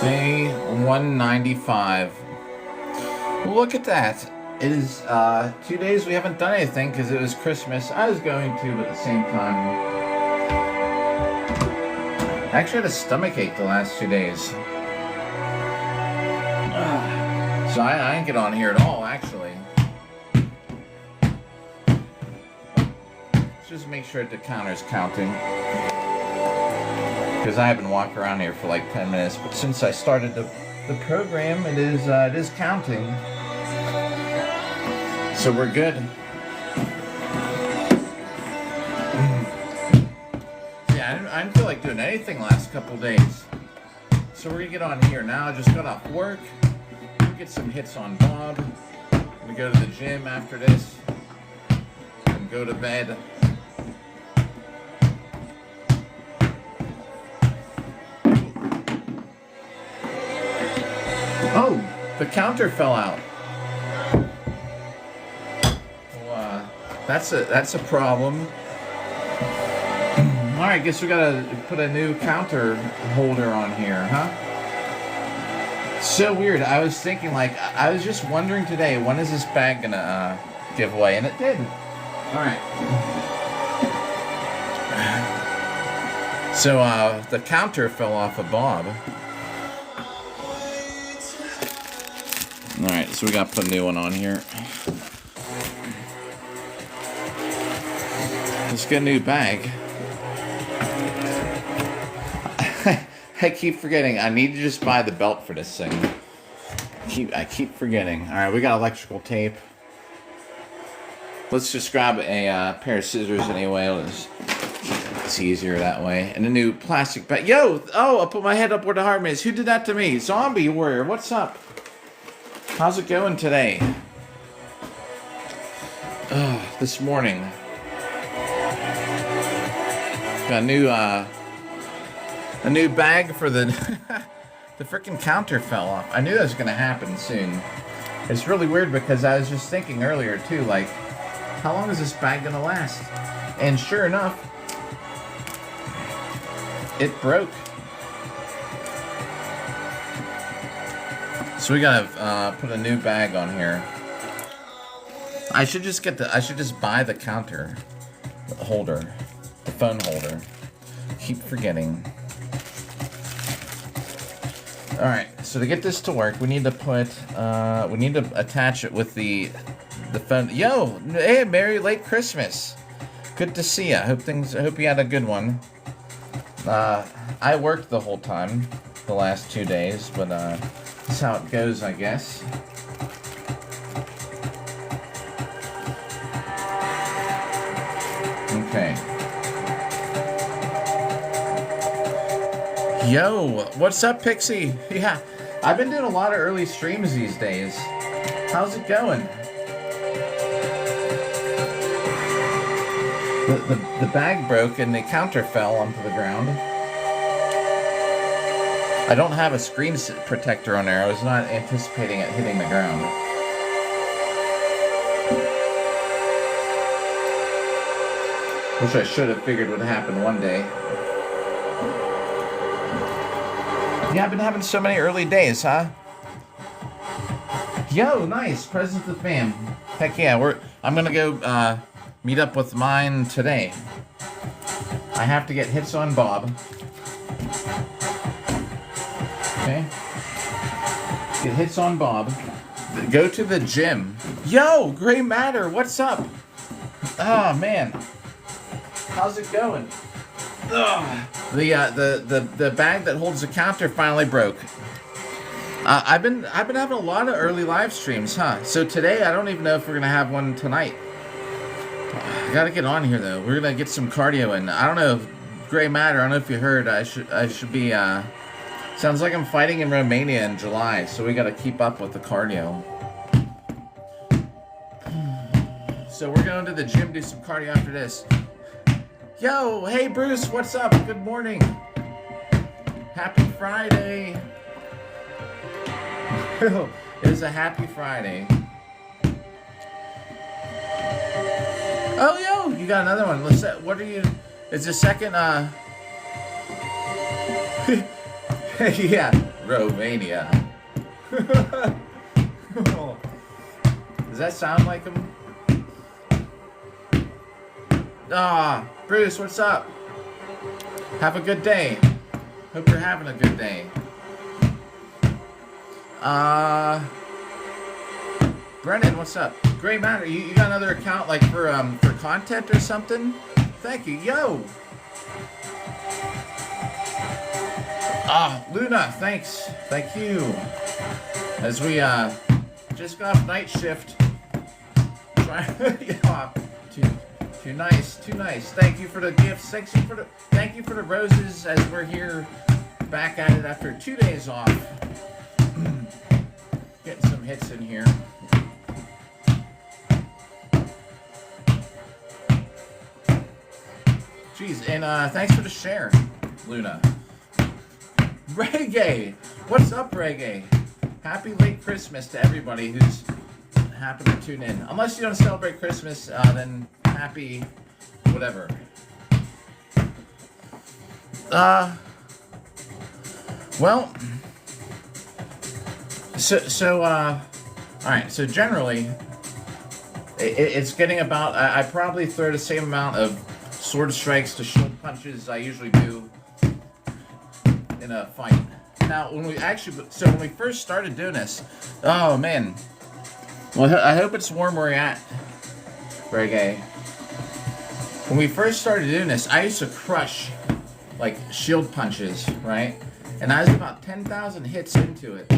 Day 195. Look at that. It is 2 days we haven't done anything because it was Christmas. I was going to, but at the same time, I actually had a stomach ache the last 2 days. So I didn't get on here at all, actually. Let's just make sure the counter's counting. Because I haven't walked around here for like 10 minutes, but since I started the program, it is counting. So we're good. Yeah, I didn't feel like doing anything last couple days. So we're gonna get on here now. I just got off work. Get some hits on Bob. I'm gonna go to the gym after this and go to bed. Oh, the counter fell out. Well, that's a problem. All right, guess we gotta put a new counter holder on here, huh? So weird. I was thinking, like, I was just wondering today, when is this bag gonna give away? And it did. All right. So the counter fell off of Bob. All right, so we gotta put a new one on here. Let's get a new bag. I keep forgetting. I need to just buy the belt for this thing. I keep forgetting. All right, we got electrical tape. Let's just grab a pair of scissors anyway. It's easier that way. And a new plastic bag. Yo! Oh, I put my head up where the heart is. Who did that to me? Zombie warrior. What's up? How's it going today? This morning. Got a new bag for the the freaking counter fell off. I knew that was gonna happen soon. It's really weird because I was just thinking earlier too, like, how long is this bag gonna last? And sure enough, it broke. So we gotta put a new bag on here. I should just buy the counter holder, the phone holder. Keep forgetting. All right, so to get this to work, we need to attach it with the phone. Yo, hey, Merry late Christmas. Good to see ya. I hope you had a good one. I worked the whole time, the last 2 days, but that's how it goes, I guess. Okay. Yo, what's up, Pixie? Yeah, I've been doing a lot of early streams these days. How's it going? The bag broke and the counter fell onto the ground. I don't have a screen protector on there. I was not anticipating it hitting the ground. Which I should have figured would happen one day. Yeah, I've been having so many early days, huh? Yo, nice. Present to the fam. Heck yeah, I'm gonna go meet up with mine today. I have to get hits on Bob. Okay. Get hits on Bob. Go to the gym. Yo, Gray Matter, what's up? Oh man. How's it going? Ugh. The bag that holds the counter finally broke. I've been having a lot of early live streams, huh? So today I don't even know if we're gonna have one tonight. I gotta get on here though. We're gonna get some cardio in. I don't know, Gray Matter. I don't know if you heard. I should be. Sounds like I'm fighting in Romania in July, so we gotta keep up with the cardio. So we're going to the gym, do some cardio after this. Yo, hey Bruce, what's up? Good morning. Happy Friday. It is a happy Friday. Oh, yo, you got another one. What are you? It's the second, yeah, Romania. Does that sound like him? Ah, Bruce, what's up? Have a good day. Hope you're having a good day. Brennan, what's up? Gray Matter, you got another account like for content or something? Thank you. Yo. Luna, thanks. Thank you. As we just got off night shift. Yeah, too nice, too nice. Thank you for the gifts. Thank you for the roses as we're here back at it after 2 days off. Getting some hits in here. Jeez, and thanks for the share, Luna. Reggae! What's up, Reggae? Happy late Christmas to everybody who's happened to tune in. Unless you don't celebrate Christmas, then happy whatever. Well, alright, so generally, it's getting about, I probably throw the same amount of sword strikes to shield punches I usually do in a fight. Now, when we first started doing this, oh man, well, I hope it's warm where you're at, Reggae. When we first started doing this, I used to crush, like, shield punches, right? And I was about 10,000 hits into it.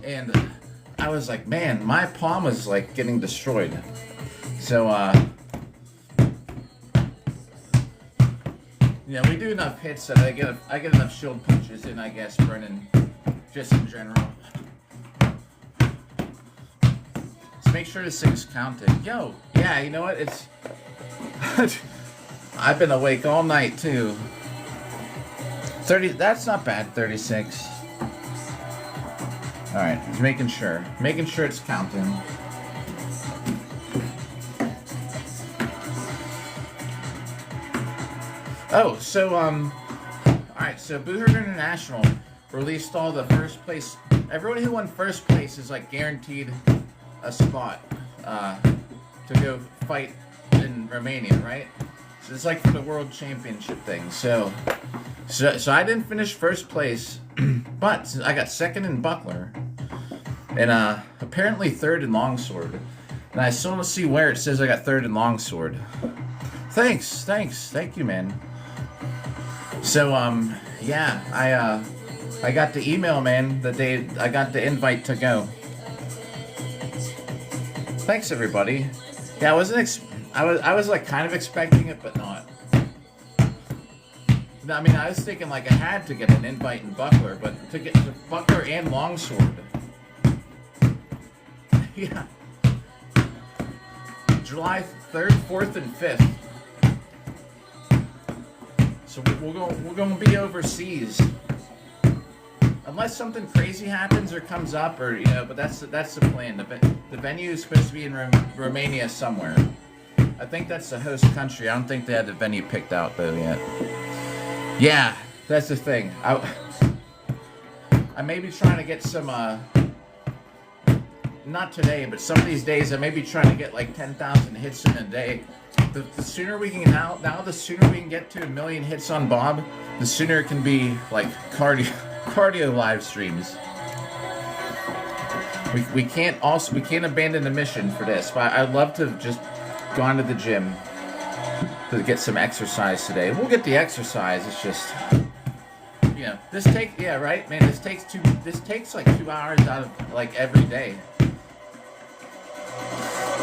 And I was like, man, my palm was, like, getting destroyed. So, yeah, we do enough hits that I get enough shield punches in, I guess, Brennan, just in general. So make sure this thing's counted. Yo, yeah, you know what? It's I've been awake all night too. 30. That's not bad. 36. All right, just making sure it's counting. Oh, so, alright, so Booher International released all the first place. Everyone who won first place is, like, guaranteed a spot, to go fight in Romania, right? So it's like for the World Championship thing. So I didn't finish first place, but I got second in Buckler, and, apparently third in Longsword. And I still don't see where it says I got third in Longsword. Thanks, thank you, man. So, yeah, I got the email, man, the day I got the invite to go. Thanks, everybody. Yeah, I was like kind of expecting it, but not. I mean, I was thinking like I had to get an invite in Buckler, but to get to Buckler and Longsword. Yeah. July 3rd, 4th, and 5th. So we're going to be overseas, unless something crazy happens or comes up, or but that's the plan. The venue is supposed to be in Romania somewhere. I think that's the host country. I don't think they had the venue picked out though yet. Yeah, that's the thing. I may be trying to get some. Not today, but some of these days I may be trying to get like 10,000 hits in a day. The sooner we can the sooner we can get to 1 million hits on Bob, the sooner it can be like cardio live streams. We can't abandon the mission for this. But I'd love to have just gone to the gym to get some exercise today. We'll get the exercise. It's just this takes like 2 hours out of like every day.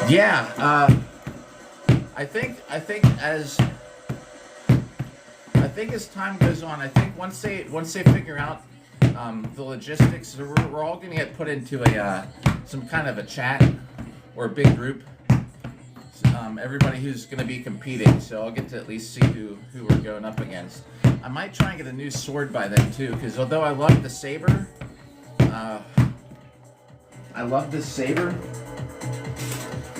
Yeah. I think as time goes on, I think once they figure out the logistics, we're all going to get put into some kind of a chat or a big group. Everybody who's going to be competing, so I'll get to at least see who we're going up against. I might try and get a new sword by then too, because although I love the saber,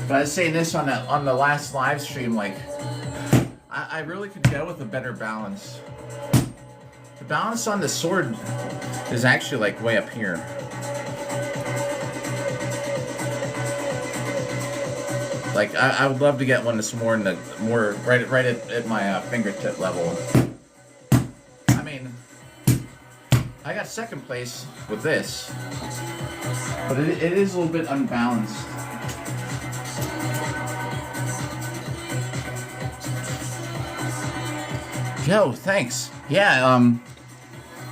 but I was saying this on the last live stream, like I really could go with a better balance. balance on the sword is actually like way up here. Like I would love to get one that's more in the right at my fingertip level. I mean, I got second place with this, but it is a little bit unbalanced. Yo, thanks. Yeah,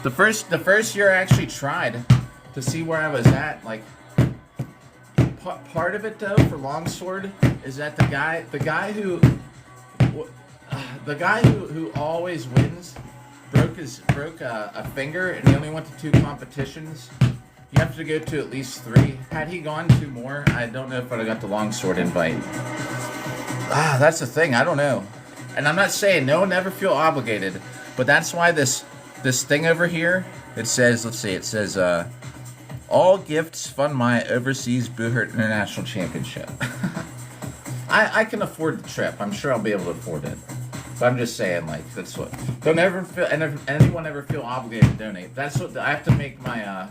the first year I actually tried to see where I was at. Like, part of it though for longsword is that the guy who always wins broke a finger, and he only went to 2 competitions. You have to go to at least 3. Had he gone 2 more, I don't know if I'd have got the longsword invite. That's the thing. I don't know. And I'm not saying no one ever feel obligated, but that's why this thing over here, it says, let's see, it says, all gifts fund my overseas Boohurt International Championship. I can afford the trip. I'm sure I'll be able to afford it. But I'm just saying, like, that's what. Don't ever feel, and if anyone ever feel obligated to donate. That's what I have to make my.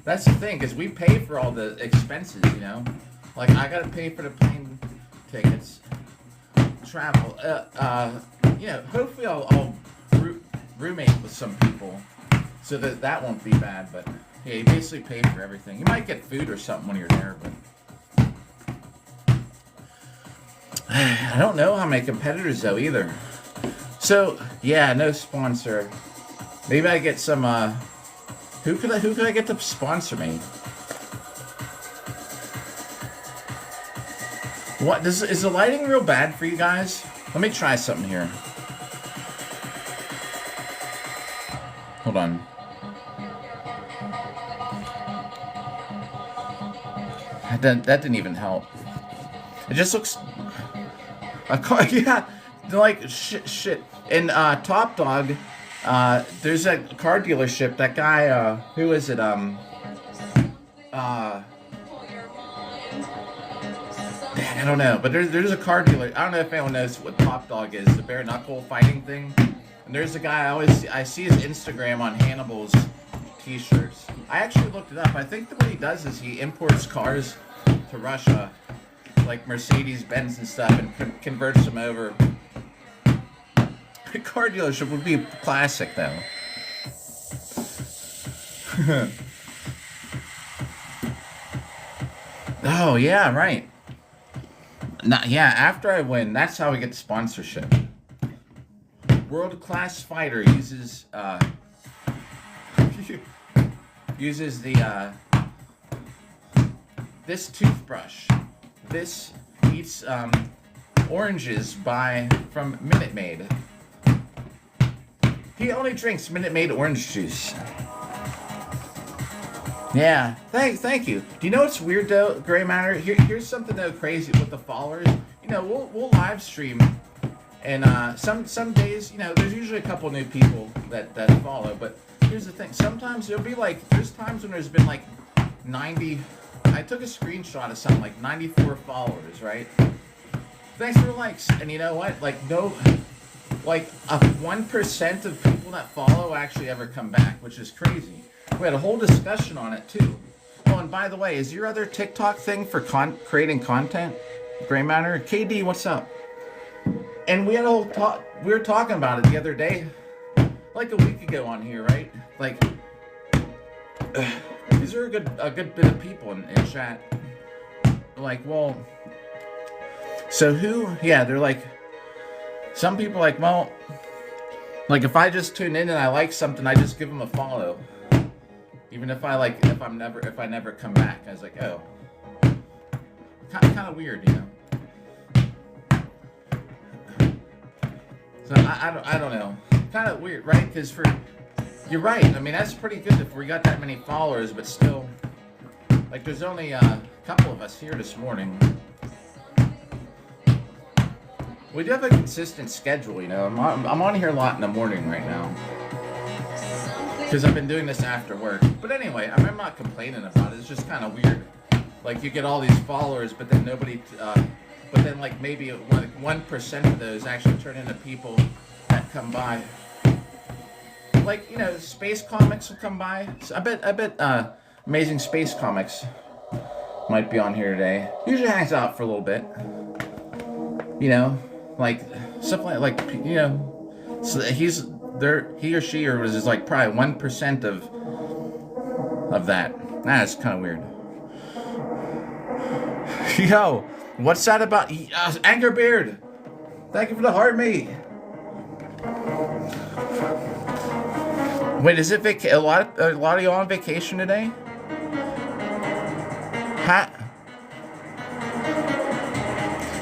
That's the thing, because we pay for all the expenses, you know. Like I gotta pay for the plane tickets, travel. You know, hopefully I'll roommate with some people, so that won't be bad. But yeah, you basically pay for everything. You might get food or something when you're there, but. I don't know how many competitors though either. So yeah, no sponsor. Maybe I get some. Who could I get to sponsor me? What is the lighting real bad for you guys? Let me try something here. Hold on. That didn't even help. It just looks. A car, yeah, like shit. In Top Dog, there's a car dealership. That guy, who is it? Dang, I don't know. But there's a car dealer. I don't know if anyone knows what Top Dog is. The bare knuckle fighting thing. And there's a guy I see his Instagram on Hannibal's T-shirts. I actually looked it up. I think what he does is he imports cars to Russia, like Mercedes-Benz and stuff, and converts them over. A car dealership would be a classic, though. Oh, yeah, right. Yeah, after I win, that's how we get the sponsorship. World-class fighter uses the this toothbrush. This eats oranges from Minute Maid. He only drinks Minute Maid orange juice. Yeah, thank you. Do you know what's weird though, Gray Matter? Here's something though crazy with the followers. You know, we'll live stream, and some days, you know, there's usually a couple new people that follow. But here's the thing: sometimes there'll be like, there's times when there's been like 90. I took a screenshot of something like 94 followers, right? Thanks for the likes. And you know what? Like, no, like 1% of people that follow actually ever come back, which is crazy. We had a whole discussion on it too. Oh, and by the way, is your other TikTok thing for creating content, Gray Matter? KD, what's up? And we had a whole talk. We were talking about it the other day, like a week ago on here, right? Like. These are a good bit of people in chat. Like, well, so who? Yeah, they're like, some people like, well, like if I just tune in and I like something, I just give them a follow, even if I never come back. I was like, oh, kind of weird, you know. So I don't know, kind of weird, right? Because you're right. I mean, that's pretty good if we got that many followers, but still, like, there's only a couple of us here this morning. We do have a consistent schedule, you know. I'm on here a lot in the morning right now because I've been doing this after work. But anyway, I'm not complaining about it. It's just kind of weird. Like, you get all these followers, but then nobody. But then, like, maybe 1% of those actually turn into people that come by. like, Space Comics will come by. So I bet Amazing Space Comics might be on here today. Usually hangs out for a little bit. Like stuff like so he's there. He or she or was like probably 1% of that. That's kind of weird. Yo, what's that about? Anchor Beard, thank you for the heart, mate. Wait, is it a lot of you on vacation today?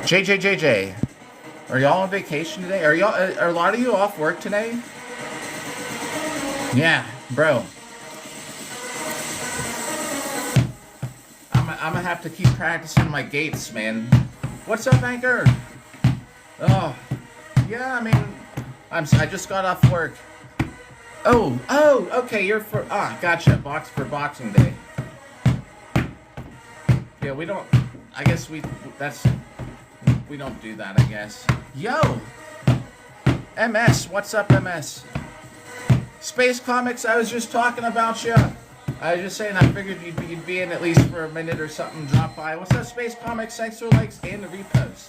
JJ, are y'all on vacation today? Are a lot of you off work today? Yeah, bro. I'm gonna have to keep practicing my gates, man. What's up, Anchor? Oh, yeah. I mean, I just got off work. Oh, okay. You're for gotcha. For Boxing Day. Yeah, we don't. I guess we don't do that. I guess. Yo, MS. What's up, MS? Space Comics. I was just talking about you. I was just saying, I figured you'd be in at least for a minute or something, drop by. What's up, Space Comics? Thanks for the likes and the repost.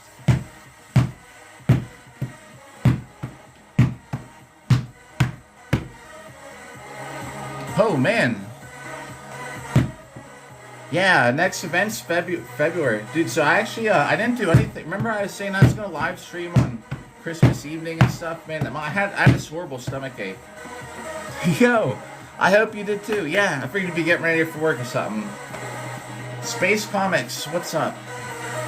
Oh, man. Yeah, next event's February. Dude, so I actually, I didn't do anything. Remember I was saying I was going to live stream on Christmas evening and stuff? Man, I had this horrible stomach ache. Yo. I hope you did too. Yeah, I figured you'd be getting ready for work or something. Space Comics, what's up?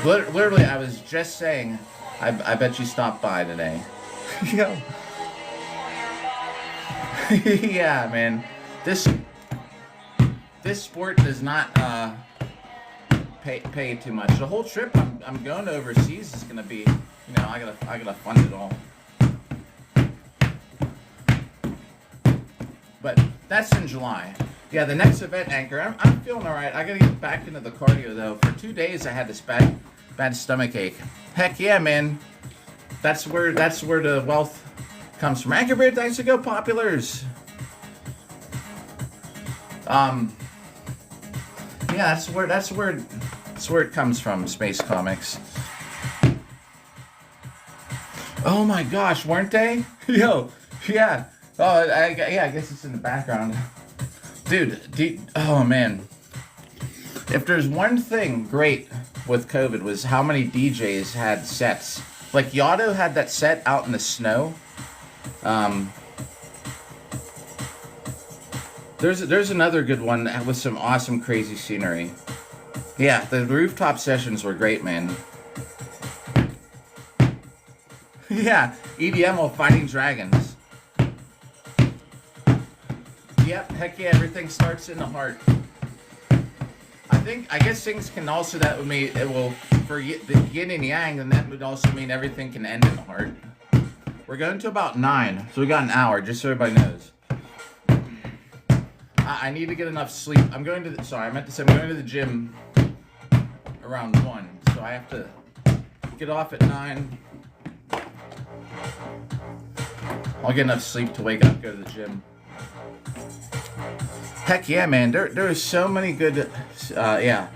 Literally, I was just saying, I bet you stopped by today. Yo. Yeah, man. This sport does not pay too much. The whole trip I'm going overseas is gonna be, I gotta fund it all. But that's in July. Yeah, the next event, Anchor. I'm feeling all right. I gotta get back into the cardio though. For 2 days, I had this bad stomach ache. Heck yeah, man. That's where the wealth comes from. Anchor Beard, thanks to Go Populars. Yeah, that's where it comes from. Space Comics. Oh my gosh, weren't they? Yo, yeah. Oh, I guess it's in the background. Dude, oh man. If there's one thing great with COVID was how many DJs had sets. Like Yotto had that set out in the snow. There's another good one with some awesome crazy scenery. Yeah, the rooftop sessions were great, man. Yeah, EDM while fighting dragons. Yep, heck yeah, everything starts in the heart. I guess things can also, that would mean, it will, for the yin and yang, and that would also mean everything can end in the heart. We're going to about 9, so we got an hour, just so everybody knows. I need to get enough sleep. I'm going to the gym around 1, so I have to get off at 9. I'll get enough sleep to wake up, go to the gym. Heck yeah, man. There is so many good, yeah.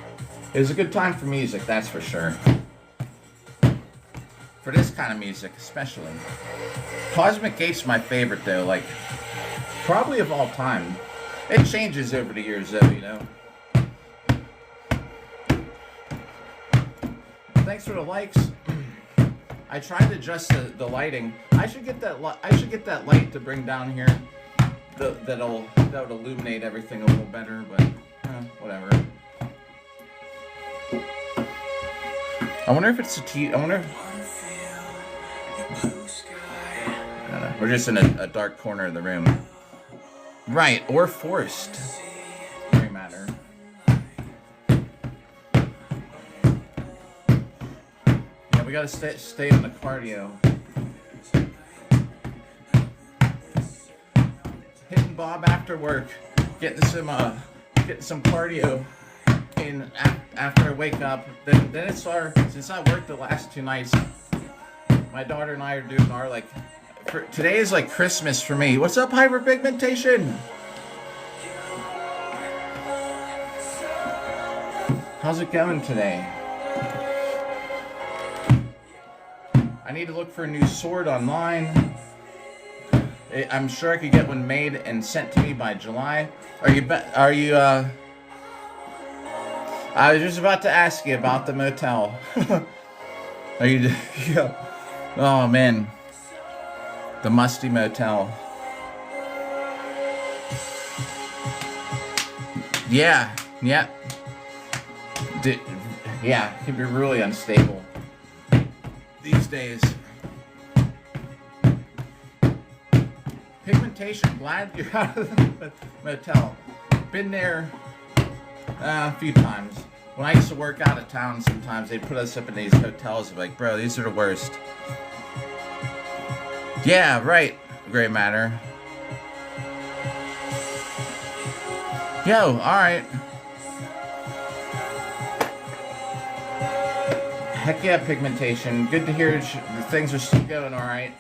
It was a good time for music, that's for sure. For this kind of music, especially. Cosmic Gate's my favorite, though. Like, probably of all time. It changes over the years, though, Thanks for the likes. I tried to adjust the lighting. I should get that light to bring down here. That would illuminate everything a little better, but whatever. I wonder if it's I don't know. We're just in a dark corner of the room. Right, or forced. Doesn't matter. Yeah, we gotta stay on the cardio. Hitting Bob after work, getting some cardio in after I wake up. Then it's since I worked the last 2 nights, my daughter and I are doing our like Today is like Christmas for me. What's up, hyperpigmentation? How's it going today? I need to look for a new sword online. I'm sure I could get one made and sent to me by July. Are you, I was just about to ask you about the motel. Are you, yeah. Oh man. The musty motel. Yeah, yeah. Yeah, it can be really unstable these days. Pigmentation, glad you're out of the motel. Been there a few times. When I used to work out of town, sometimes they'd put us up in these hotels. Like, bro, these are the worst. Yeah, right, Gray Matter. Yo, alright. Heck yeah, pigmentation. Good to hear things are still going alright.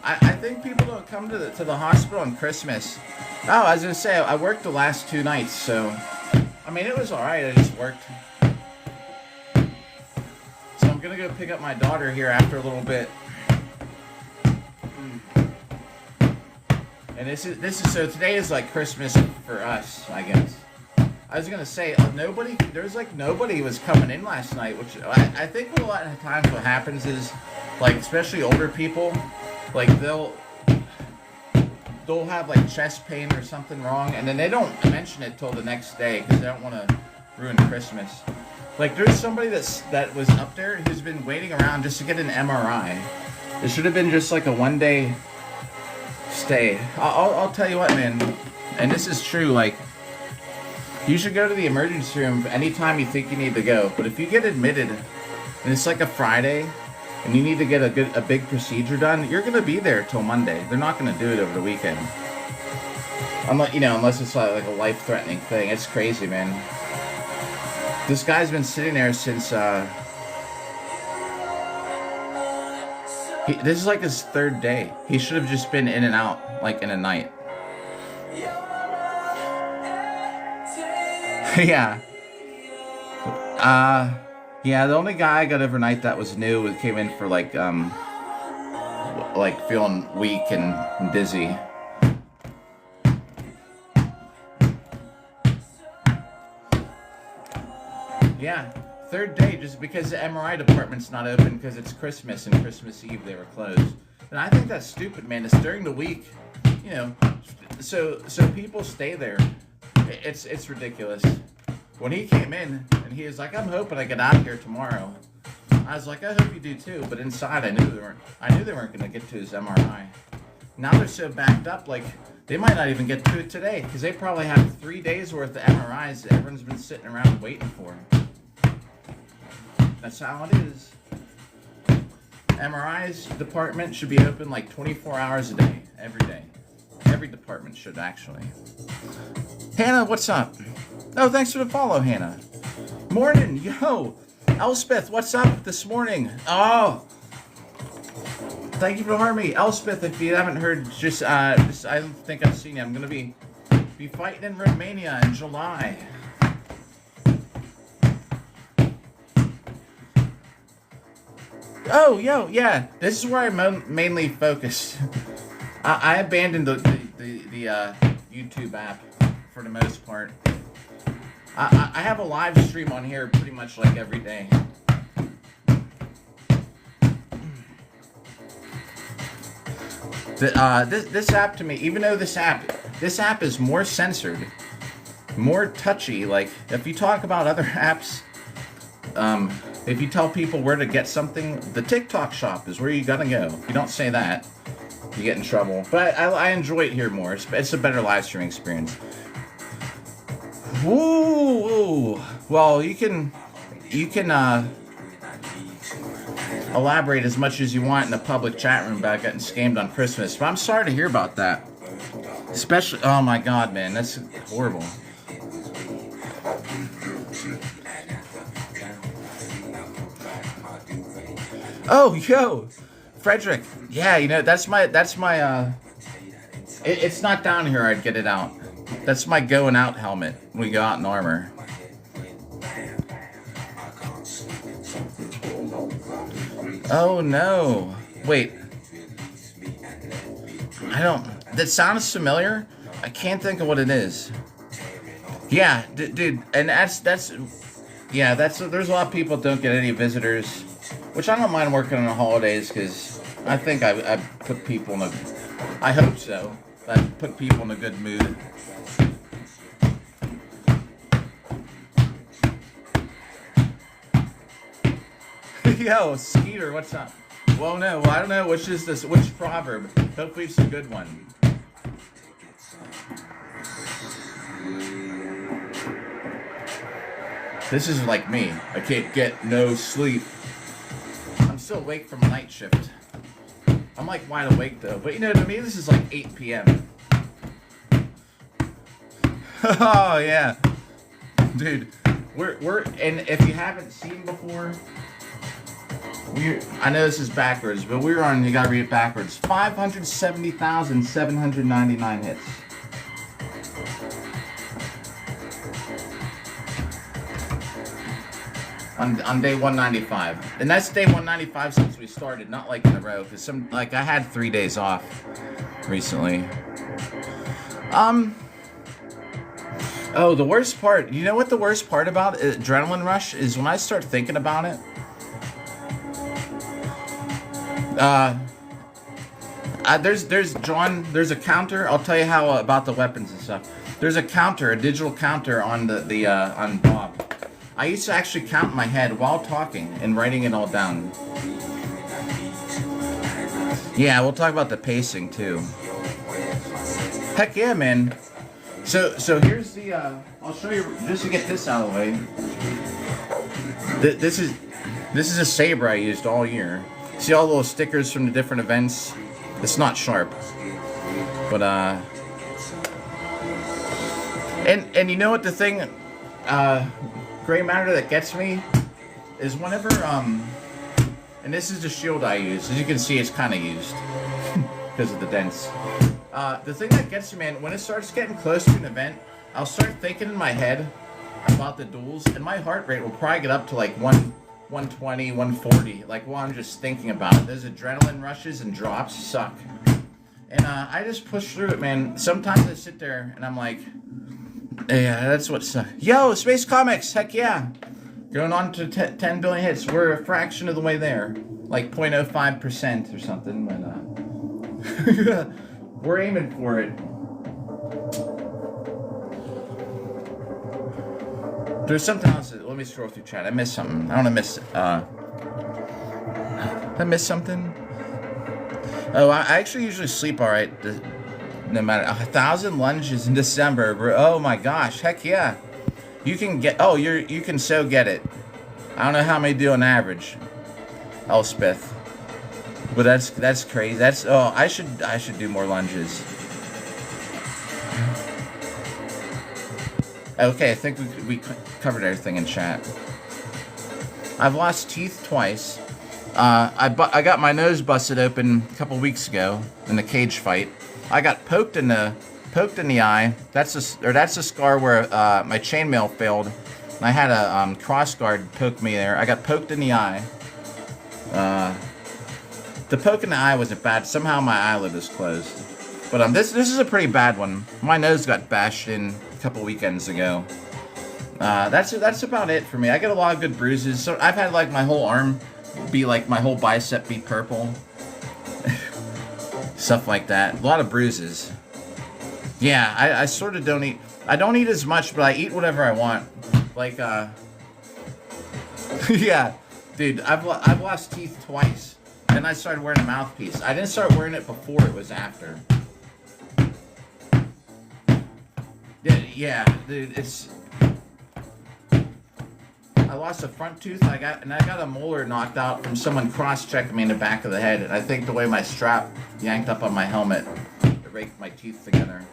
I think people don't come to the hospital on Christmas. Oh, I was gonna say I worked the last 2 nights, so I mean it was alright. I just worked. So I'm gonna go pick up my daughter here after a little bit. And this is so today is like Christmas for us, I guess. I was gonna say nobody was coming in last night, which I think a lot of times what happens is, like, especially older people, like they'll have like chest pain or something wrong, and then they don't mention it till the next day because they don't want to ruin Christmas. Like there's somebody that was up there who's been waiting around just to get an MRI. It should have been just like a 1-day stay. I'll tell you what, man, and this is true. Like, you should go to the emergency room anytime you think you need to go. But if you get admitted and it's like a Friday and you need to get a big procedure done, you're gonna be there till Monday. They're not gonna do it over the weekend, unless it's like a life-threatening thing. It's crazy, man. This guy's been sitting there since this is like his 3rd day. He should have just been in and out like in a night. Yeah. Yeah, the only guy I got overnight that was new came in for like feeling weak and dizzy. Yeah, 3rd day just because the MRI department's not open because it's Christmas and Christmas Eve they were closed. And I think that's stupid, man. It's during the week, so people stay there. It's ridiculous. When he came in and he was like, "I'm hoping I get out of here tomorrow," I was like, "I hope you do too." But inside, I knew they weren't going to get to his MRI. Now they're so backed up, like they might not even get to it today because they probably have 3 days worth of MRIs that everyone's been sitting around waiting for. That's how it is. MRI's department should be open like 24 hours a day, every day. Every department should, actually. Hannah, what's up? Oh, thanks for the follow, Hannah. Morning, yo. Elspeth, what's up this morning? Oh, thank you for hearing me. Elspeth, if you haven't heard, I don't think I've seen you. I'm going to be fighting in Romania in July. Oh, yo, yeah. This is where I mainly focus. I abandoned the YouTube app for the most part. I have a live stream on here pretty much like every day. This app to me, even though this app is more censored, more touchy. Like if you talk about other apps, if you tell people where to get something, the TikTok shop is where you gotta go. If you don't say that, you get in trouble. But I enjoy it here more. It's a better live streaming experience. Woo! Well, you can elaborate as much as you want in the public chat room about getting scammed on Christmas. But I'm sorry to hear about that. Especially, oh my God, man, that's horrible. Oh, yo, Frederick. Yeah, you know that's my it's not down here. I'd get it out. That's my going out helmet. We go out in armor. Oh no! Wait. I don't. That sounds familiar. I can't think of what it is. Yeah, dude, and that's yeah, there's a lot of people that don't get any visitors, which I don't mind working on the holidays because I think I put people in a. I hope so. I put people in a good mood. Yo, Skeeter, what's up? Well, no, I don't know which is this, which proverb. Hopefully it's a good one. This is like me. I can't get no sleep. I'm still awake from night shift. I'm like wide awake though, but you know, to me this is like 8 p.m. Oh yeah, dude. We're and if you haven't seen before. I know this is backwards, but we're on, you gotta read it backwards. 570,799 hits. On day 195. And that's day 195 since we started, not like in a row. Because I had 3 days off recently. Oh, the worst part, you know what the worst part about Adrenaline Rush is when I start thinking about it? There's a counter. I'll tell you how about the weapons and stuff. There's a counter, a digital counter on on Bob. I used to actually count in my head while talking and writing it all down. Yeah, we'll talk about the pacing too. Heck yeah, man. So here's the I'll show you just to get this out of the way. This is a saber I used all year. See all the little stickers from the different events? It's not sharp. But, and you know what the thing, gray matter that gets me? Is whenever, and this is the shield I use. As you can see, it's kind of used. Because of the dents. The thing that gets me, man, when it starts getting close to an event, I'll start thinking in my head about the duels, and my heart rate will probably get up to like 120, 140, like while I'm just thinking about it. Those adrenaline rushes and drops suck. And I just push through it, man. Sometimes I sit there and I'm like, yeah, that's what sucks. Yo, Space Comics, heck yeah. Going on to 10 billion hits. We're a fraction of the way there. Like 0.05% or something, but we're aiming for it. There's something else. Let me scroll through chat. I missed something. I don't want to miss. I missed something. Oh, I actually usually sleep all right. No matter 1,000 lunges in December, bro. Oh my gosh, heck yeah. You can get. Oh, you can so get it. I don't know how many do on average. Elspeth. But that's crazy. I should do more lunges. Okay, I think we covered everything in chat. I've lost teeth twice. I got my nose busted open a couple weeks ago in a cage fight. I got poked in the eye. That's a scar where my chainmail failed. I had a cross guard poke me there. I got poked in the eye. The poke in the eye wasn't bad. Somehow my eyelid was closed. But this is a pretty bad one. My nose got bashed in a couple weekends ago. That's about it for me. I get a lot of good bruises. So I've had like my whole arm be like my whole bicep be purple. Stuff like that. A lot of bruises. Yeah, I sort of don't eat. I don't eat as much, but I eat whatever I want. Like yeah, dude, I've lost teeth twice. Then I started wearing a mouthpiece. I didn't start wearing it before, it was after. Yeah, dude, it's. I lost a front tooth. I got a molar knocked out from someone cross-checking me in the back of the head. And I think the way my strap yanked up on my helmet, it raked my teeth together.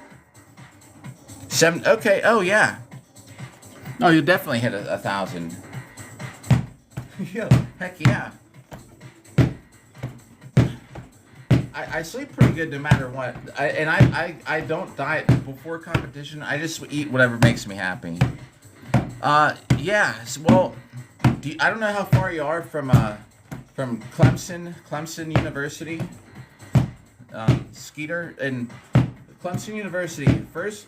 Okay. Oh yeah. No, you definitely hit 1,000. Yo, heck yeah. I sleep pretty good no matter what. I don't diet before competition. I just eat whatever makes me happy. Yeah. Well, I don't know how far you are from Clemson University. Skeeter and Clemson University. First,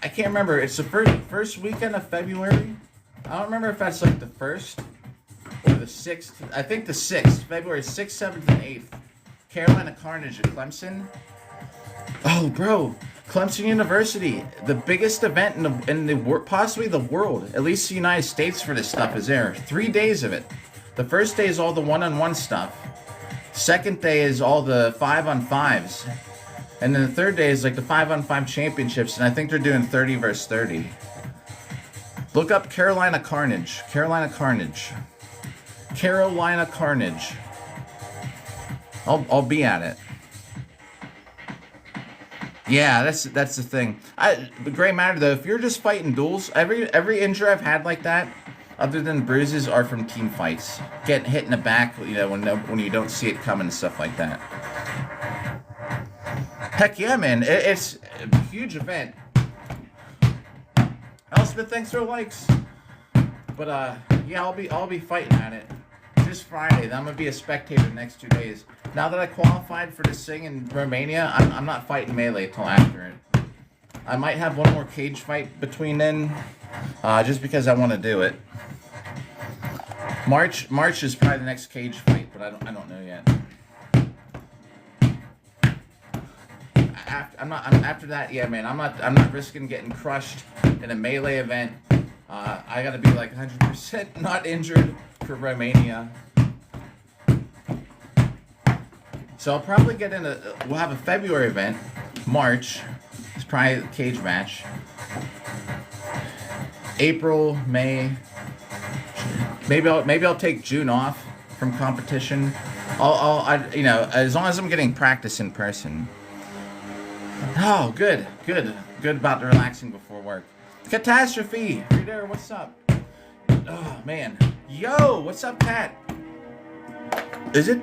I can't remember. It's the first weekend of February. I don't remember if that's like the first or the 6th. I think the 6th. February 6th, 7th, and 8th. Carolina Carnage at Clemson. Oh, bro. Clemson University. The biggest event in the possibly the world. At least the United States for this stuff is there. 3 days of it. The first day is all the one-on-one stuff. Second day is all the 5-on-5s. And then the third day is like the 5-on-5 championships. And I think they're doing 30 versus 30. Look up Carolina Carnage. Carolina Carnage. Carolina Carnage. I'll be at it. Yeah, that's the thing. The gray matter though, if you're just fighting duels, every injury I've had like that, other than bruises, are from team fights. Getting hit in the back, you know, when you don't see it coming and stuff like that. Heck yeah, man! It's a huge event. Elspeth, thanks for the likes. But yeah, I'll be fighting at it. This Friday, then I'm gonna be a spectator the next 2 days. Now that I qualified for this thing in Romania, I'm not fighting melee till after it. I might have one more cage fight between then, just because I want to do it. March is probably the next cage fight, but I don't know yet. After that, yeah, man, I'm not risking getting crushed in a melee event. I gotta be like 100% not injured for Romania. So I'll probably get we'll have a February event. March is probably a cage match. April, May. Maybe I'll take June off from competition. You know, as long as I'm getting practice in person. Oh, good about the relaxing before work. Catastrophe, are you there? What's up? Oh man, yo, what's up, Kat?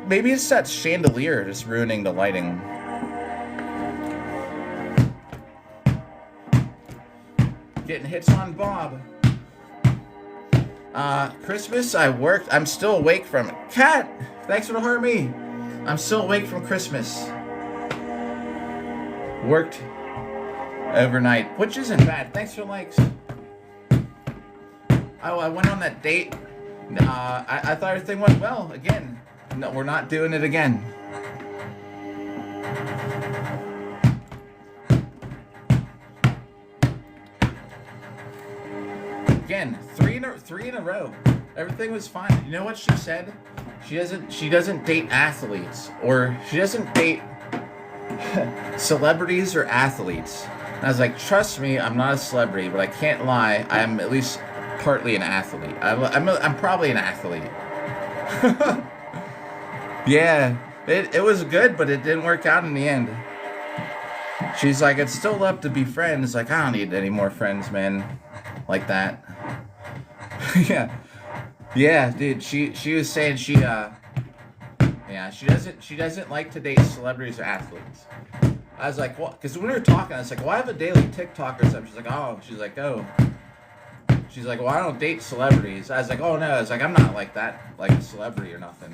Maybe it's that chandelier just ruining the lighting. Getting hits on Bob. Christmas, I worked. I'm still awake from it. Kat, thanks for the heart me. I'm still awake from Christmas. Worked overnight, which isn't bad. Thanks for likes. Oh, I went on that date. I thought everything went well. Again, no, we're not doing it again. Again, three in a row. Everything was fine. You know what she said? She doesn't date athletes, or she doesn't date celebrities or athletes. And I was like, trust me, I'm not a celebrity, but I can't lie. I'm at least partly an athlete. I'm probably an athlete. Yeah, it was good, but it didn't work out in the end. She's like, it's still up to be friends. Like, I don't need any more friends, man. Like that. Yeah, dude. She was saying she doesn't like to date celebrities or athletes. I was like, what? Because when we were talking, I was like, well, I have a daily TikTok or something. She's like, oh. She's like, well, I don't date celebrities. I was like, oh no. I was like, I'm not like that, like a celebrity or nothing.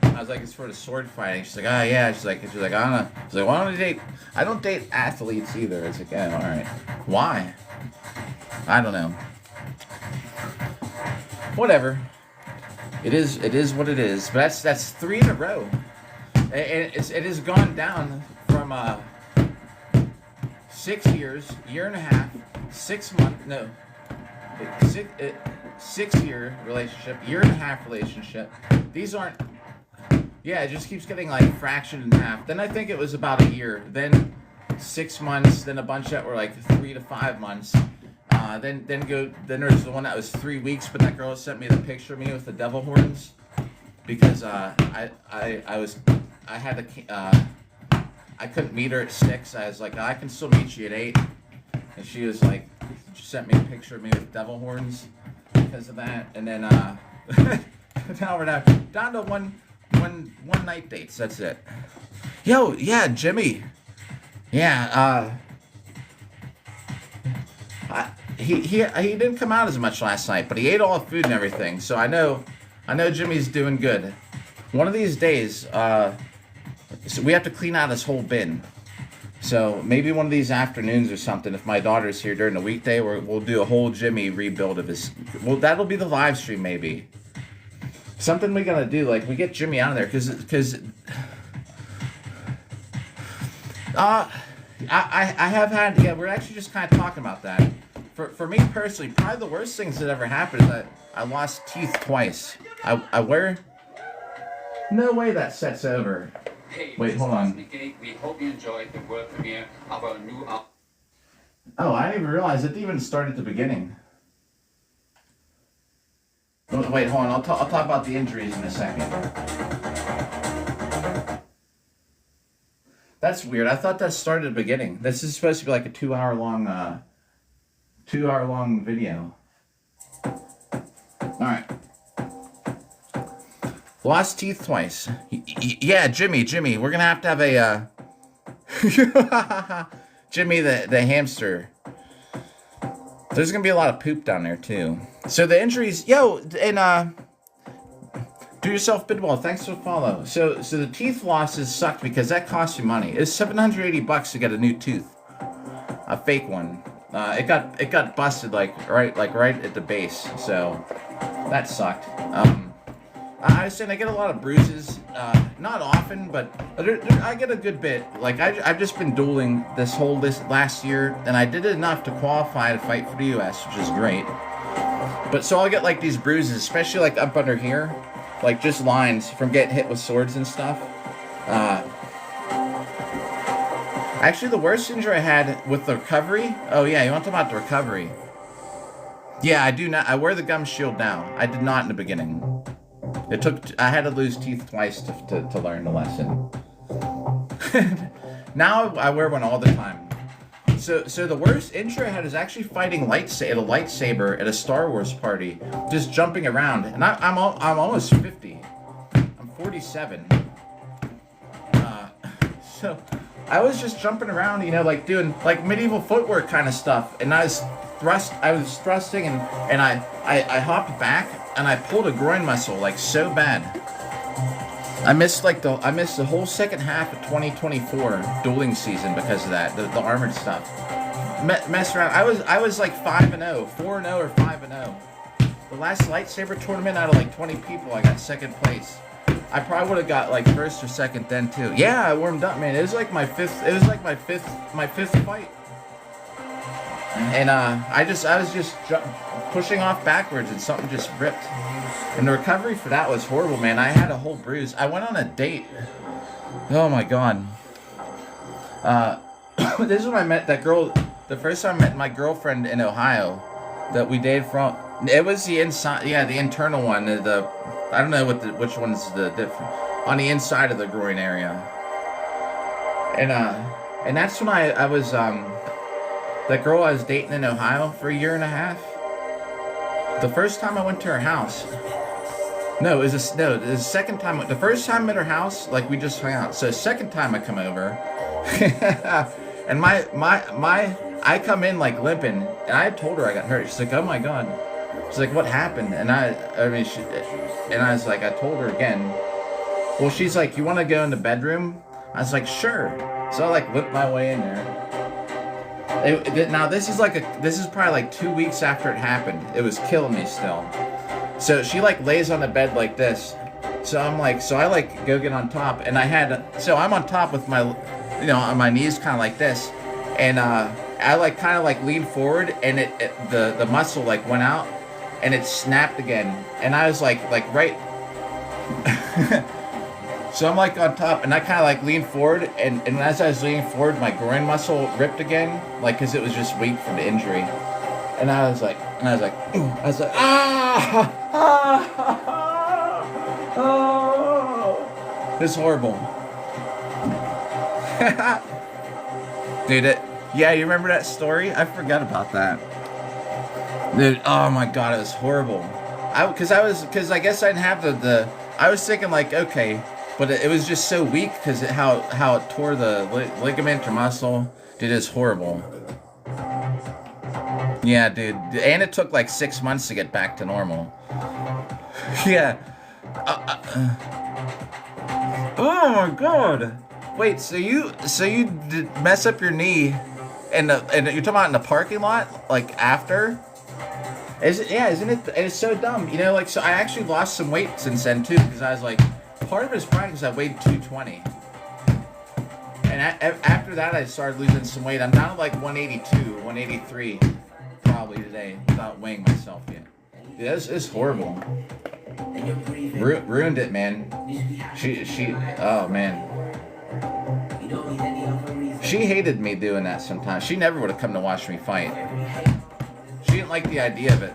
I was like, it's for the sword fighting. She's like, oh yeah. She's like, I don't know. She's like, why don't I date? I don't date athletes either. It's like, yeah, all right. Why? I don't know. Whatever. It is what it is. But that's 3 in a row. It has gone down from 6 years, year and a half, 6 month, no, 6 year relationship, year and a half relationship. These aren't. Yeah, it just keeps getting like fractured in half. Then I think it was about a year. Then 6 months. Then a bunch that were like 3 to 5 months. Then there's the one that was 3 weeks, but that girl sent me the picture of me with the devil horns because I couldn't meet her at 6. I was like, I can still meet you at 8, and she was like, she sent me a picture of me with devil horns because of that, and then Now we're down to one night dates. That's it. Yo, yeah, Jimmy. Yeah, he didn't come out as much last night, but he ate all the food and everything. So I know Jimmy's doing good. One of these days, so we have to clean out his whole bin. So maybe one of these afternoons or something, if my daughter's here during the weekday, we'll do a whole Jimmy rebuild of his. Well, that'll be the live stream maybe. Something we gotta do, like we get Jimmy out of there, because I have had, yeah, we're actually just kind of talking about that. For me personally, probably the worst things that ever happened is that I lost teeth twice. I wear. No way that set's over. Hey, wait, hold on. We hope you enjoyed the world premiere of our new album. Oh, I didn't even realize it didn't even start at the beginning. Oh, wait, hold on. I'll talk about the injuries in a second. That's weird. I thought that started at the beginning. This is supposed to be like a 2 hour long video. All right. Lost teeth twice. Yeah, Jimmy, we're gonna have to have a Jimmy the hamster. There's gonna be a lot of poop down there too. So the injuries, yo, and do yourself bidwell. Thanks for the follow. So the teeth losses sucked because that costs you money. It's $780 to get a new tooth, a fake one. It got busted like right at the base. So that sucked. I understand I get a lot of bruises, not often, but I get a good bit. Like, I've just been dueling this last year, and I did enough to qualify to fight for the U.S., which is great. But so I'll get, like, these bruises, especially, like, up under here, like, just lines from getting hit with swords and stuff. Actually, the worst injury I had with the recovery, oh, yeah, you want to talk about the recovery? Yeah, I do not. I wear the gum shield now. I did not in the beginning. I had to lose teeth twice to learn the lesson. Now I wear one all the time. So the worst injury I had is actually fighting a lightsaber at a Star Wars party, just jumping around. And I'm almost 50. I'm 47. So I was just jumping around, you know, like doing like medieval footwork kind of stuff, and I was thrusting, and I hopped back. And I pulled a groin muscle like so bad. I missed the whole second half of 2024 dueling season because of that. The armored stuff. Mess around. I was like 5-0, 4-0 or 5-0. The last lightsaber tournament out of like 20 people, I got second place. I probably would have got like first or second then too. Yeah, I warmed up, man. It was like my fifth fight. And I was just pushing off backwards, and something just ripped. And the recovery for that was horrible, man. I had a whole bruise. I went on a date. Oh my god. This is when I met that girl. The first time I met my girlfriend in Ohio, that we dated from. It was the inside, yeah, the internal one. I don't know which one's the different, on the inside of the groin area. And that's when I was that girl I was dating in Ohio for a year and a half. The first time I went to her house. It was the second time. The first time I met her house, like we just hung out. So the second time I come over, and I come in like limping, and I told her I got hurt. She's like, "Oh my god." She's like, "What happened?" And I was like, I told her again. Well, she's like, "You want to go in the bedroom?" I was like, "Sure." So I like limped my way in there. Now this is probably like 2 weeks after it happened. It was killing me still. So she like lays on the bed like this. So I like go get on top, and I'm on top with my, you know, on my knees kind of like this, and I like kind of like leaned forward, and the muscle like went out, and it snapped again, and I was like right. So I'm like on top, and I kind of like leaned forward, and as I was leaning forward, my groin muscle ripped again, like because it was just weak from the injury. And I was like, oh, this is horrible. Dude, yeah, you remember that story? I forgot about that. Dude, oh my god, it was horrible. Because I guess I didn't have I was thinking like, okay, but it was just so weak because how it tore the ligament or muscle. Dude, it's horrible. Yeah, dude, and it took like 6 months to get back to normal. Yeah. Oh my god. Wait, so you did mess up your knee, and you're talking about in the parking lot, like after? Isn't it? It's so dumb, you know. Like, so I actually lost some weight since then too, because I was like, part of it is probably because I weighed 220, and after that I started losing some weight. I'm down to like 182, 183, probably today, without weighing myself yet. Yeah, it's horrible. Ruined it, man. Oh man. She hated me doing that sometimes. She never would have come to watch me fight. She didn't like the idea of it.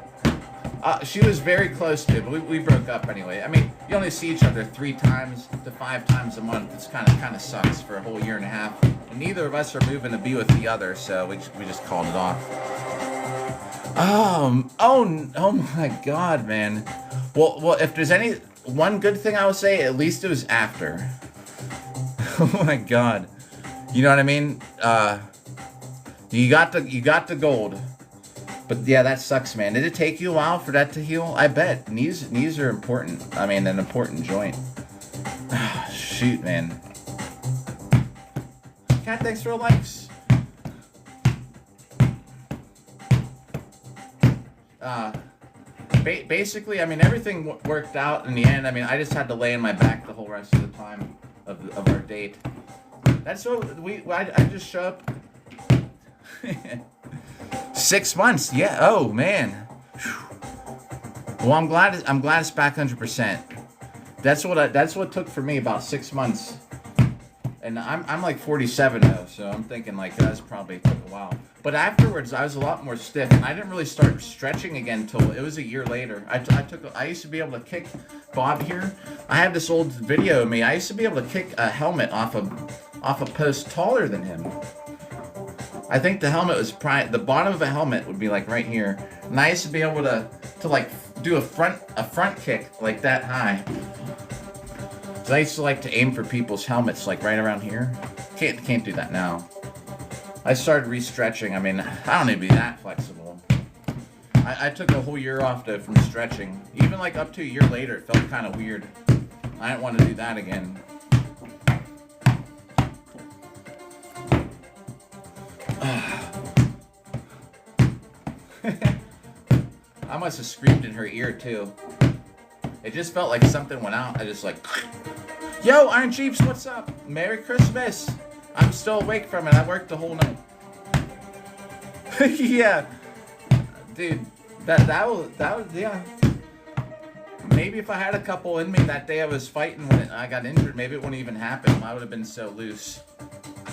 She was very close to it, but we broke up anyway. I mean, you only see each other 3 times to 5 times a month. It's kind of sucks for a whole year and a half. And neither of us are moving to be with the other, so we just called it off. Oh my god, man. Well, if there's any one good thing I would say, at least it was after. Oh my god. You know what I mean? You got the gold. But yeah, that sucks, man. Did it take you a while for that to heal? I bet. Knees are important. I mean, an important joint. Shoot, man. Cat, thanks for the likes. Basically, I mean, everything worked out in the end. I mean, I just had to lay in my back the whole rest of the time of our date. That's what I just show up. 6 months, yeah. Oh man. Well, I'm glad it's back 100%. That's what it took for me, about 6 months. And I'm like 47 though, so I'm thinking like that's probably took a while. But afterwards, I was a lot more stiff, and I didn't really start stretching again until it was a year later. I used to be able to kick Bob here. I have this old video of me. I used to be able to kick a helmet off a post taller than him. I think the helmet was the bottom of a helmet would be like right here, and I used to be able to like do a front kick like that high. So I used to like to aim for people's helmets like right around here. Can't do that now. I started re-stretching. I mean, I don't need to be that flexible. I took a whole year off from stretching. Even like up to a year later, it felt kind of weird. I didn't want to do that again. I must have screamed in her ear too. It just felt like something went out. I just like, yo, Iron Jeeps, what's up? Merry Christmas. I'm still awake from it. I worked the whole night. Yeah, dude, that was yeah. Maybe if I had a couple in me that day I was fighting when I got injured, maybe it wouldn't even happen. I would have been so loose.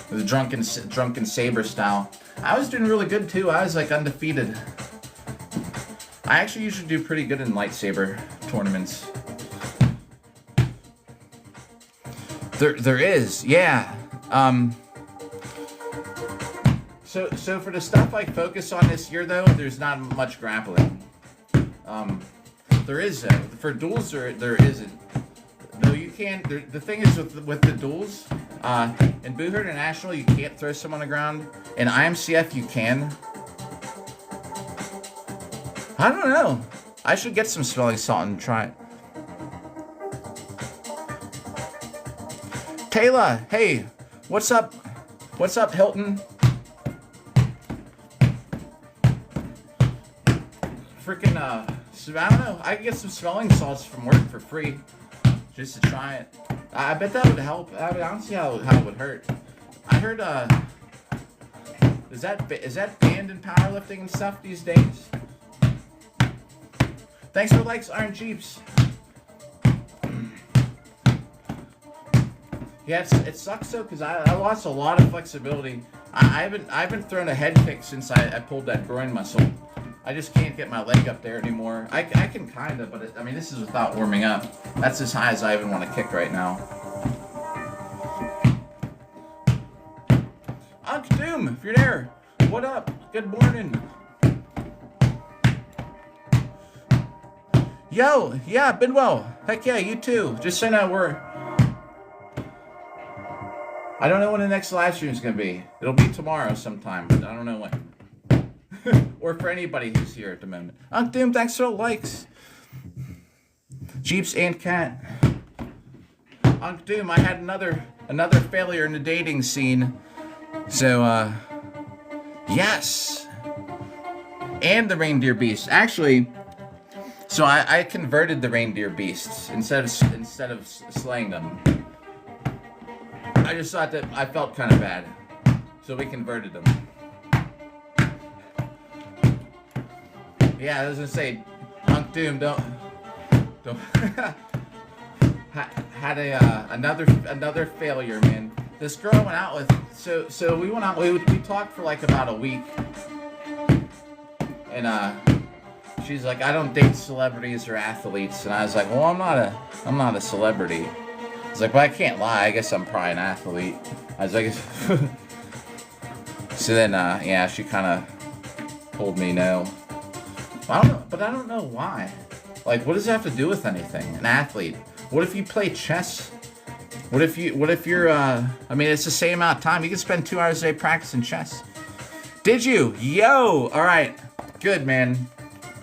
It was drunken saber style. I was doing really good too. I was like undefeated. I actually usually do pretty good in lightsaber tournaments. There is, yeah. So for the stuff I focus on this year though, there's not much grappling. There is though. For duels there isn't. Though you can. The thing is with the duels, in Booher International you can't throw someone on the ground. In IMCF you can. I don't know. I should get some smelling salt and try it. Kayla, hey, what's up? What's up, Hilton? Freaking, so I don't know. I could get some smelling salts from work for free, just to try it. I bet that would help. I don't see how it would hurt. I heard, is that banned in powerlifting and stuff these days? Thanks for likes, Iron Jeeps. Yeah, it sucks though, because I lost a lot of flexibility. I haven't thrown a head kick since I pulled that groin muscle. I just can't get my leg up there anymore. I can kind of, but I mean, this is without warming up. That's as high as I even want to kick right now. Unc Doom, if you're there, what up? Good morning. Yo, yeah, been well. Heck yeah, you too. Just so you know, I don't know when the next live stream is gonna be. It'll be tomorrow sometime, but I don't know when. Or for anybody who's here at the moment. Unc Doom, thanks for the likes. Jeeps and Cat. Unc Doom, I had another failure in the dating scene. So yes. And the reindeer beast. Actually, so I converted the reindeer beasts instead of slaying them. I just thought that I felt kind of bad, so we converted them. Yeah, I was gonna say, Unc Doom, don't. Had another failure, man. This girl I went out with, so we went out. We talked for like about a week, and she's like, I don't date celebrities or athletes, and I was like, well, I'm not a celebrity. I was like, well, I can't lie. I guess I'm probably an athlete. I was like, so then, yeah, she kind of told me no. I don't know why. Like, what does it have to do with anything? An athlete. What if you play chess? What if you're, I mean, it's the same amount of time. You can spend 2 hours a day practicing chess. Did you? Yo! All right. Good, man.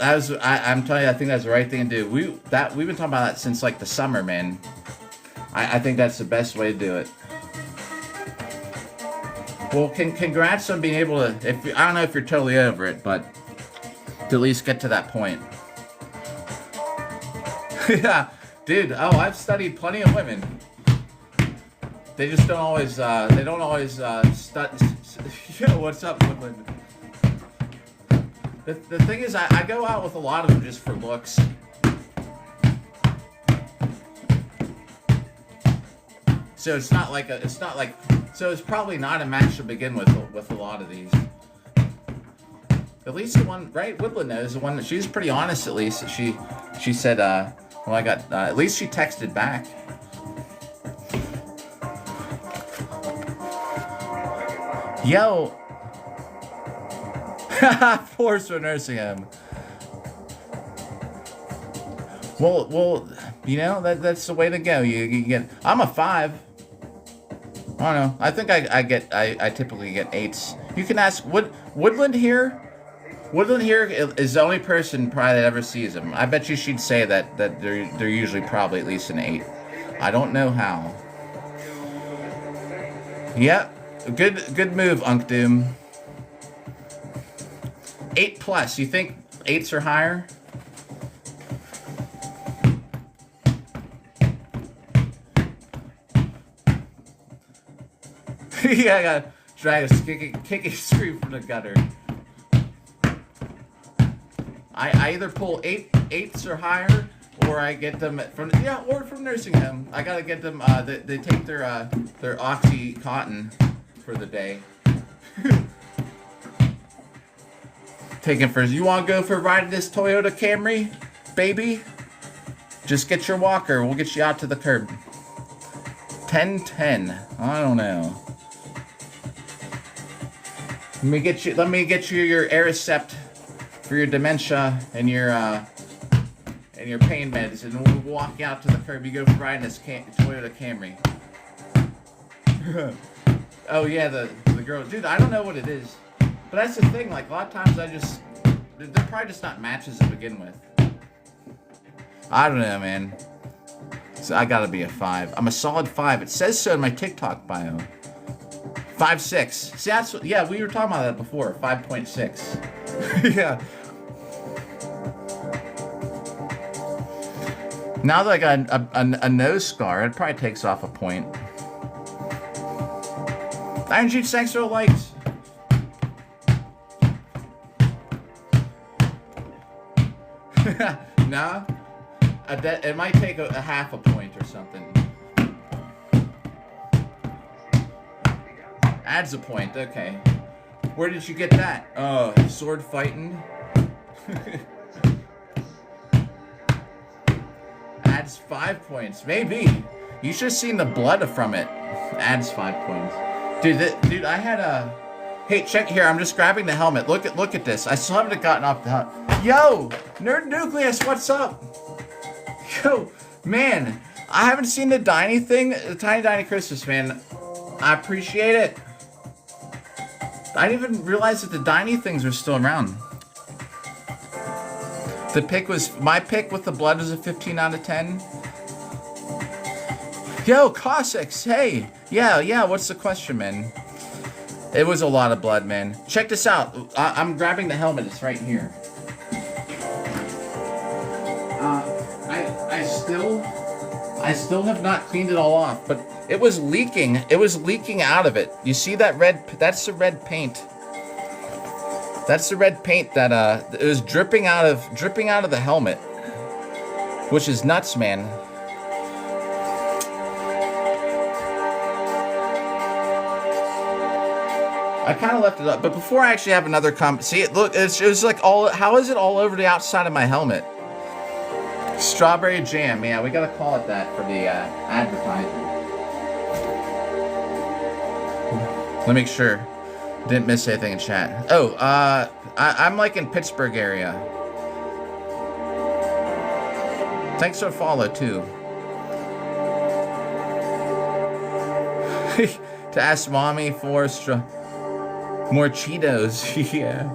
I'm telling you, I think that's the right thing to do. We've been talking about that since, like, the summer, man. I think that's the best way to do it. Well, congrats on being able to, I don't know if you're totally over it, but to at least get to that point. Yeah, dude, I've studied plenty of women. They just don't always, Yo, what's up, Woodland? The thing is, I go out with a lot of them just for looks. So it's probably not a match to begin with a lot of these. At least the one, right? Woodland knows the one that she's pretty honest. At least she said, well, I got. At least she texted back. Yo. Forced for nursing home. Well, you know that's the way to go. You get. I'm a 5. I don't know. I think I typically get 8s. You can ask Woodland here. Woodland here is the only person probably that ever sees him. I bet you she'd say that they're usually probably at least an 8. I don't know how. Yep, good move, Unc Doom. 8+. You think 8s are higher? Yeah, I gotta drag a kick scream from the gutter. I either pull 8s or higher, or I get them from nursing home. I gotta get them. They take their Oxycontin for the day. Taking first. You want to go for a ride in this Toyota Camry, baby? Just get your walker. We'll get you out to the curb. 10-10. I don't know. Let me get you your Aricept for your dementia and your pain meds, and we'll walk you out to the curb. You go for a ride in this Toyota Camry. Oh yeah, the girl, dude. I don't know what it is, but that's the thing. Like a lot of times, they're probably just not matches to begin with. I don't know, man. So I gotta be a 5. I'm a solid 5. It says so in my TikTok bio. 5.6. See, that's what, yeah, we were talking about that before. 5.6. Yeah. Now that I got a nose scar, it probably takes off a point. Iron Jeep, thanks for the likes. Nah. It might take a half a point or something. Adds a point, okay. Where did you get that? Oh, sword fighting? Adds 5 points. Maybe. You should have seen the blood from it. Adds 5 points. Dude, I had a... Hey, check here. I'm just grabbing the helmet. Look at this. I still haven't gotten off the helmet. Yo! Nerd Nucleus, what's up? Yo, man, I haven't seen the Tiny thing, the Tiny Tiny Christmas, man. I appreciate it. I didn't even realize that the Tiny things were still around. The pick was, my pick with the blood was a 15 out of 10. Yo, Cossacks, hey. Yeah, what's the question, man? It was a lot of blood, man. Check this out. I'm grabbing the helmet, it's right here. I still have not cleaned it all off, but it was leaking. It was leaking out of it. You see that red? That's the red paint. That's the red paint that it was dripping out of the helmet, which is nuts, man. I kind of left it up, but before I actually have another comment, see it. Look, it was like all. How is it all over the outside of my helmet? Strawberry jam, yeah, we gotta call it that for the advertising. Let me make sure. Didn't miss anything in chat. Oh, I'm like in Pittsburgh area. Thanks for the follow too. To ask mommy for more Cheetos. Yeah.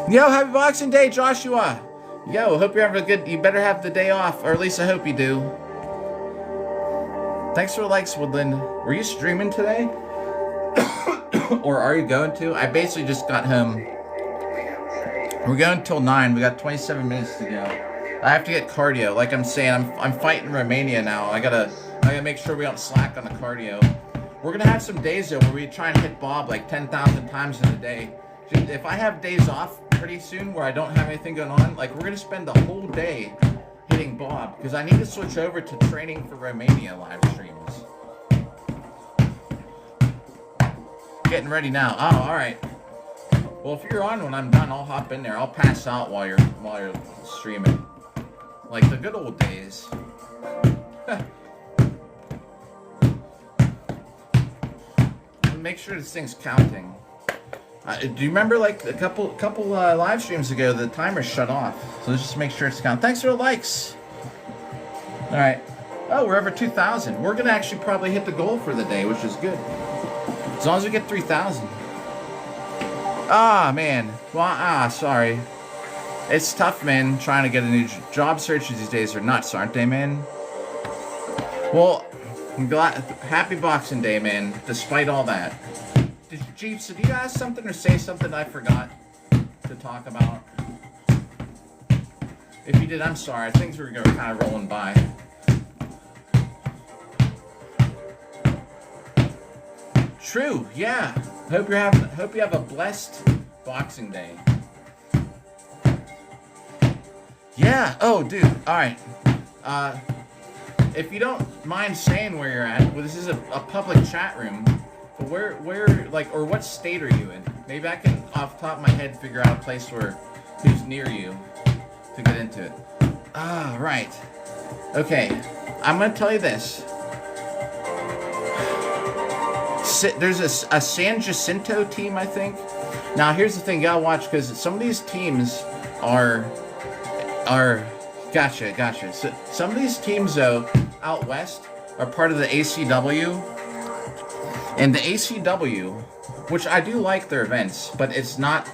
Yo, happy Boxing Day, Joshua. Yo, hope you're having a good... You better have the day off, or at least I hope you do. Thanks for the likes, Woodland. Were you streaming today? Or are you going to? I basically just got home. We're going till 9. We got 27 minutes to go. I have to get cardio. Like I'm saying, I'm fighting Romania now. I gotta make sure we don't slack on the cardio. We're gonna have some days though where we try and hit Bob like 10,000 times in a day. If I have days off pretty soon where I don't have anything going on, like we're gonna spend the whole day hitting Bob because I need to switch over to training for Romania live streams. Getting ready now. Oh, all right. Well, if you're on when I'm done, I'll hop in there. I'll pass out while you're streaming, like the good old days. Make sure this thing's counting. Do you remember like a couple live streams ago the timer shut off? So let's just make sure it's counting. Thanks for the likes. All right. Oh, we're over 2,000. We're gonna actually probably hit the goal for the day, which is good. As long as we get 3,000. Ah, man. Well, sorry. It's tough, man. Trying to get a new job searches these days are nuts, aren't they, man? Well, I'm glad. Happy Boxing Day, man. Despite all that. Jeeps, did you ask something or say something I forgot to talk about? If you did, I'm sorry. Things were kind of rolling by. True, yeah. Hope you have a blessed Boxing Day. Yeah. Oh, dude. All right. If you don't mind saying where you're at, well, this is a public chat room. But where, like, or what state are you in? Maybe I can, off the top of my head, figure out a place who's near you to get into it. Ah, right. Okay, I'm gonna tell you this. There's a San Jacinto team, I think. Now, here's the thing, you gotta watch, because some of these teams are. Gotcha. So some of these teams, though, out west, are part of the ACW. And the ACW, which I do like their events, but it's not.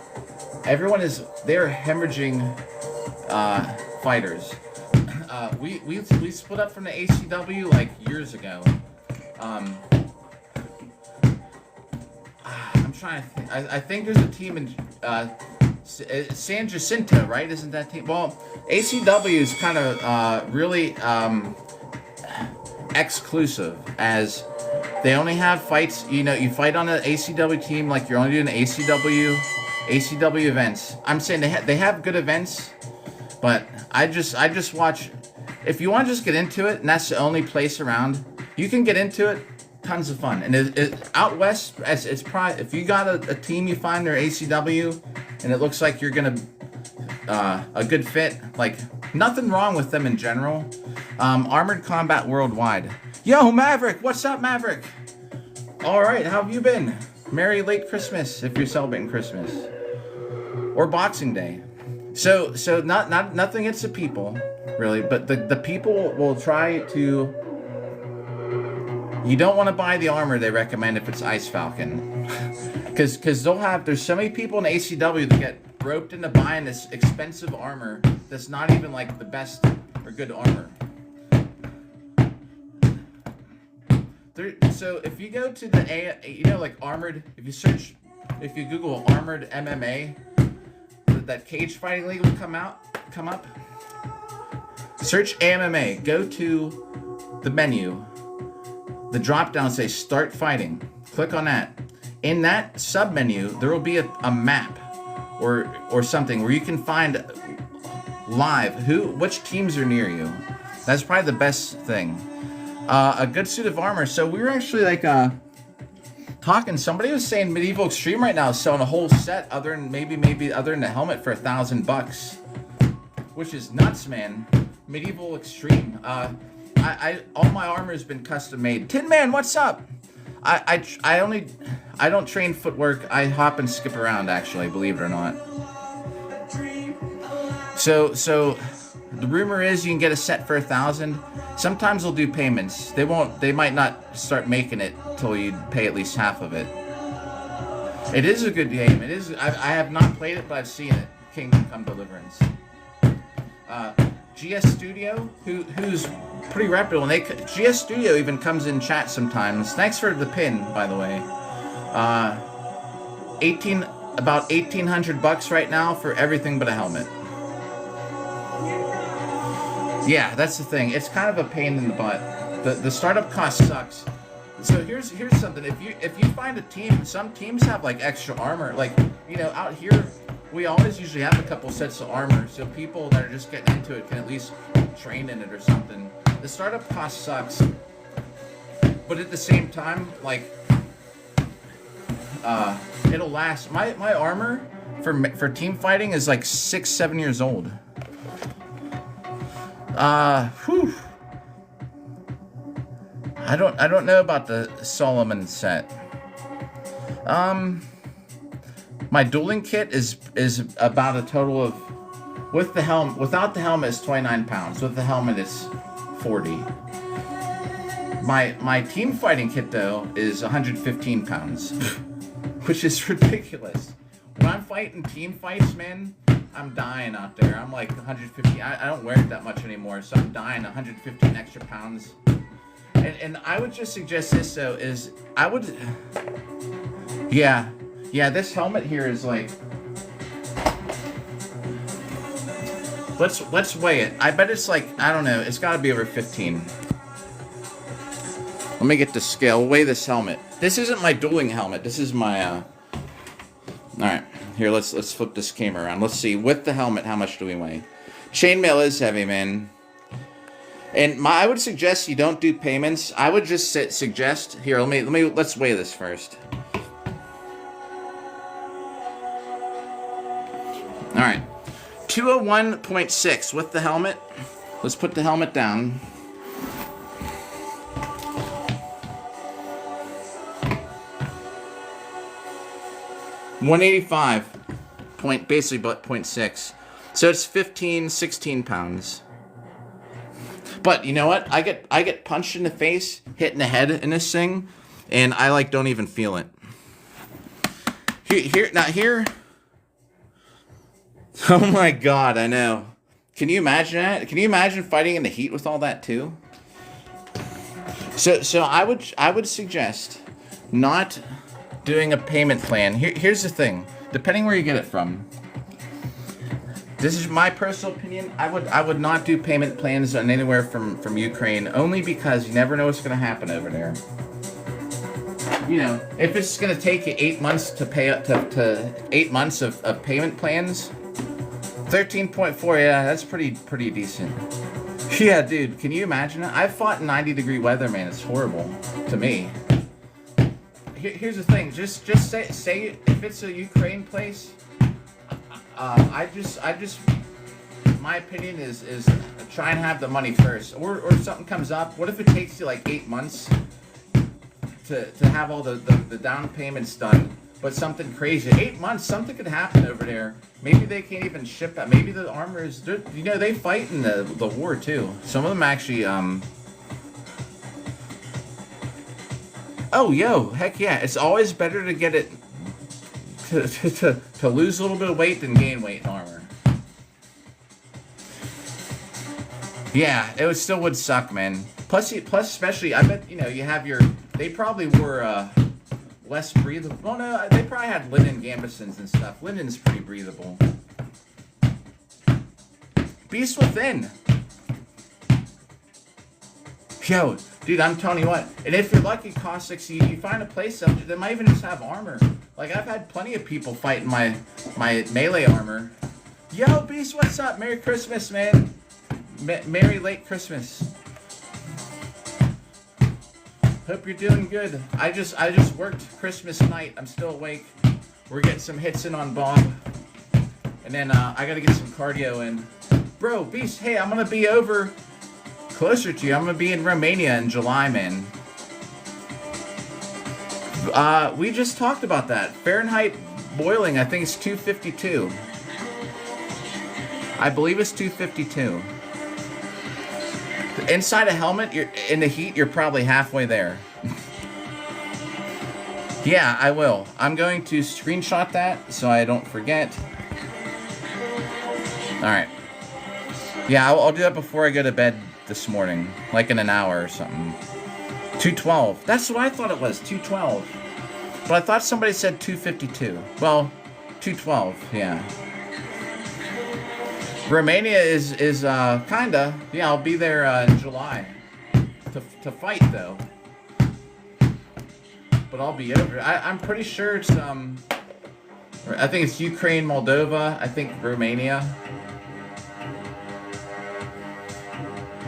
They're hemorrhaging fighters. We split up from the ACW like years ago. I'm trying to think. I think there's a team in San Jacinto, right? Isn't that team? Well, ACW is kind of really exclusive, as they only have fights. You know, you fight on an ACW team like you're only doing ACW events. I'm saying they have good events, but I just watch. If you want to just get into it, and that's the only place around, you can get into it. Tons of fun. And it out west, it's probably, if you got a team you find their ACW, and it looks like you're gonna a good fit, like nothing wrong with them in general. Armored Combat Worldwide. Yo, Maverick, what's up, Maverick? All right, how have you been? Merry late Christmas if you're celebrating Christmas or Boxing Day. So not nothing against the people, really, but the people will try to. You don't want to buy the armor they recommend if it's Ice Falcon, because there's so many people in ACW that get roped into buying this expensive armor that's not even like the best or good armor. So if you go to the like armored, if you Google armored MMA, that cage fighting league will come up. Search MMA. Go to the menu. The drop down say start fighting. Click on that. In that sub menu, there will be a map or something where you can find live which teams are near you. That's probably the best thing. A good suit of armor. So we were actually like talking. Somebody was saying Medieval Extreme right now is selling a whole set other than maybe other than the helmet for $1,000, which is nuts, man. Medieval Extreme. I all my armor has been custom made. Tin Man, what's up? I don't train footwork. I hop and skip around, actually, believe it or not. So the rumor is you can get a set for $1,000. Sometimes they'll do payments. They might not start making it till you pay at least half of it. It is a good game. It is. I have not played it, but I've seen it. Kingdom Come Deliverance. GS Studio, who's pretty reputable, and GS Studio even comes in chat sometimes. Thanks for the pin, by the way. About $1,800 right now for everything but a helmet. Yeah, that's the thing. It's kind of a pain in the butt. The startup cost sucks. So here's something. If you find a team, some teams have like extra armor. Like, out here we always usually have a couple sets of armor, so people that are just getting into it can at least train in it or something. The startup cost sucks, but at the same time, like, it'll last. My armor for team fighting is like 6-7 years old. Whew. I don't know about the Solomon set. My dueling kit is about a total of, with the helmet, without the helmet is 29 pounds. With the helmet it's 40. My team fighting kit though is 115 pounds, which is ridiculous. When I'm fighting team fights, man, I'm dying out there. I'm like 150. I don't wear it that much anymore, so I'm dying 115 extra pounds. And I would just suggest this though, is I would, yeah, this helmet here is like, let's weigh it. I bet it's like, I don't know, it's got to be over 15. Let me get the scale. Weigh this helmet. This isn't my dueling helmet. This is my all right, here, let's flip this camera around. Let's see, with the helmet, how much do we weigh? Chainmail is heavy, man. And I would suggest you don't do payments. I would just suggest, here, let's weigh this first. All right, 201.6 with the helmet. Let's put the helmet down. Basically but 0.6. So it's 16 pounds. But you know what? I get punched in the face, hit in the head in this thing, and I like don't even feel it. Here. Oh my God, I know. Can you imagine that? Can you imagine fighting in the heat with all that too? So I would suggest not doing a payment plan. Here's the thing. Depending where you get it from. This is my personal opinion. I would not do payment plans on anywhere from Ukraine, only because you never know what's going to happen over there. You know, if it's going to take you 8 months to pay up to 8 months of payment plans, 13.4, yeah, that's pretty decent. Yeah, dude, can you imagine it? I've fought in 90-degree weather, man. It's horrible to me. Here's the thing. Just say if it's a Ukraine place. I just my opinion is try and have the money first, or something comes up. What if it takes you like 8 months to have all the down payments done? but something crazy. 8 months, something could happen over there. Maybe they can't even ship that. Maybe the armor is, you know, they fight in the war too. Some of them actually, oh, yo, heck yeah. It's always better to get it, to lose a little bit of weight than gain weight in armor. Yeah, it still would suck, man. Plus, especially, I bet, you know, you have your, they probably were, less breathable. Well, no, they probably had linen gambesons and stuff. Linen's pretty breathable. Beast Within. Yo, dude, I'm telling you what. And if you're lucky, Caustics, you find a place that might even just have armor. Like, I've had plenty of people fighting my melee armor. Yo, Beast, what's up? Merry Christmas, man. Merry late Christmas. Hope you're doing good. I just worked Christmas night. I'm still awake. We're getting some hits in on Bob. And then I gotta get some cardio in. Bro, Beast, hey, I'm gonna be over closer to you. I'm gonna be in Romania in July, man. We just talked about that. Fahrenheit boiling, I think it's 252. I believe it's 252. Inside a helmet, you're in the heat, you're probably halfway there. Yeah, I will. I'm going to screenshot that so I don't forget. Alright. Yeah, I'll do that before I go to bed this morning. Like in an hour or something. 212. That's what I thought it was, 212. But I thought somebody said 252. Well, 212, yeah. Romania is kinda, yeah, I'll be there in July to fight though, but I'll be over. I'm pretty sure it's I think it's Ukraine, Moldova, I think Romania.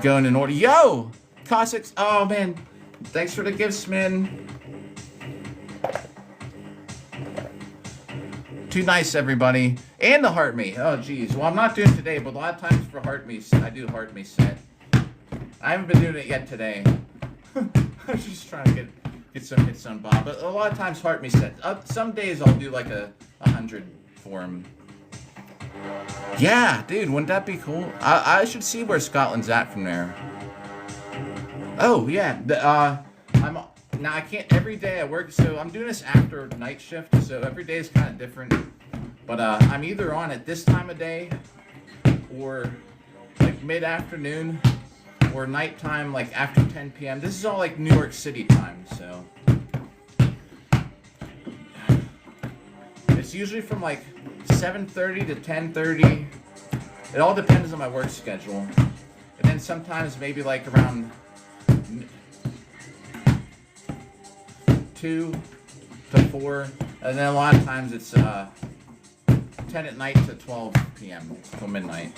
Going in order. Yo, Cossacks. Oh man, thanks for the gifts, man. Too nice, everybody. And the Heart Me. Oh, geez. Well, I'm not doing today, but a lot of times for Heart Me, I do Heart Me set. I haven't been doing it yet today. I'm just trying to get some hits on Bob. But a lot of times Heart Me set. Some days I'll do like a 100 for him. Yeah, dude, wouldn't that be cool? I should see where Scotland's at from there. Oh, yeah. Now, I can't, every day I work, so I'm doing this after night shift, so every day is kind of different. But I'm either on at this time of day, or like mid-afternoon, or nighttime, like after 10 p.m. This is all like New York City time, so. It's usually from like 7:30 to 10:30. It all depends on my work schedule. And then sometimes maybe like around 2 to 4, and then a lot of times it's 10 at night to 12 p.m. till midnight.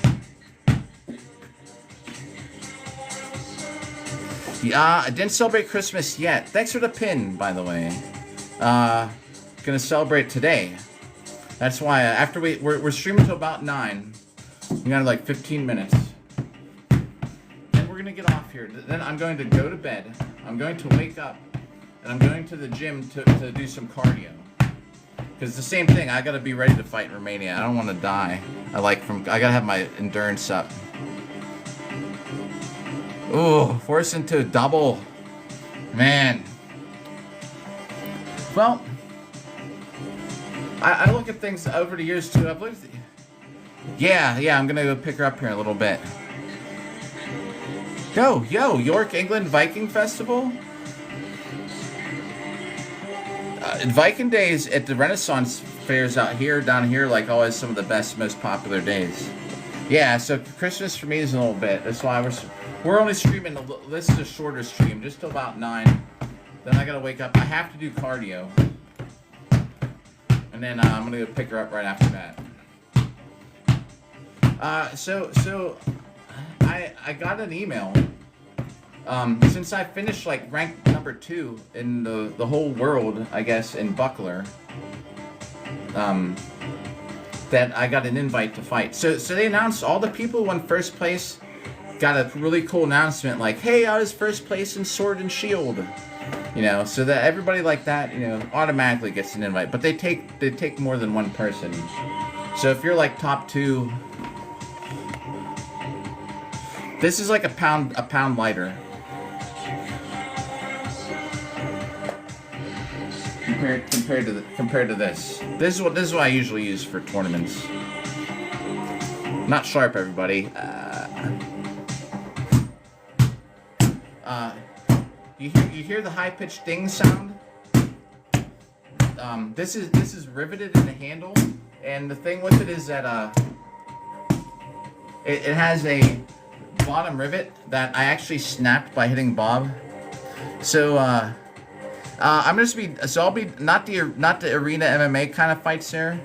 Yeah, I didn't celebrate Christmas yet. Thanks for the pin, by the way. Gonna celebrate today. That's why after we're streaming till about 9. We got like 15 minutes. Then we're gonna get off here. Then I'm going to go to bed. I'm going to wake up. And I'm going to the gym to do some cardio. Because it's the same thing. I gotta be ready to fight in Romania. I don't want to die. I gotta have my endurance up. Ooh, force into double. Man. Well, I look at things over the years too. I've looked at, yeah, I'm gonna go pick her up here in a little bit. Yo, York, England Viking Festival? Viking days at the Renaissance fairs down here, like always some of the best, most popular days. Yeah, so Christmas for me is a little bit. That's why we're only streaming. This is a shorter stream, just till about 9. Then I gotta wake up. I have to do cardio, and then I'm gonna go pick her up right after that. So I got an email. Since I finished like ranked number 2 in the whole world, I guess, in Buckler, that I got an invite to fight. So they announced all the people who won first place got a really cool announcement like, hey, I was first place in Sword and Shield. You know, so that everybody like that, you know, automatically gets an invite. But they take more than one person. So if you're like top 2, this is like a pound lighter compared to this. This is what I usually use for tournaments. Not sharp, everybody. You hear the high-pitched ding sound? This is riveted in the handle, and the thing with it is that it has a bottom rivet that I actually snapped by hitting Bob. So I'm just I'll be not the arena MMA kind of fights there.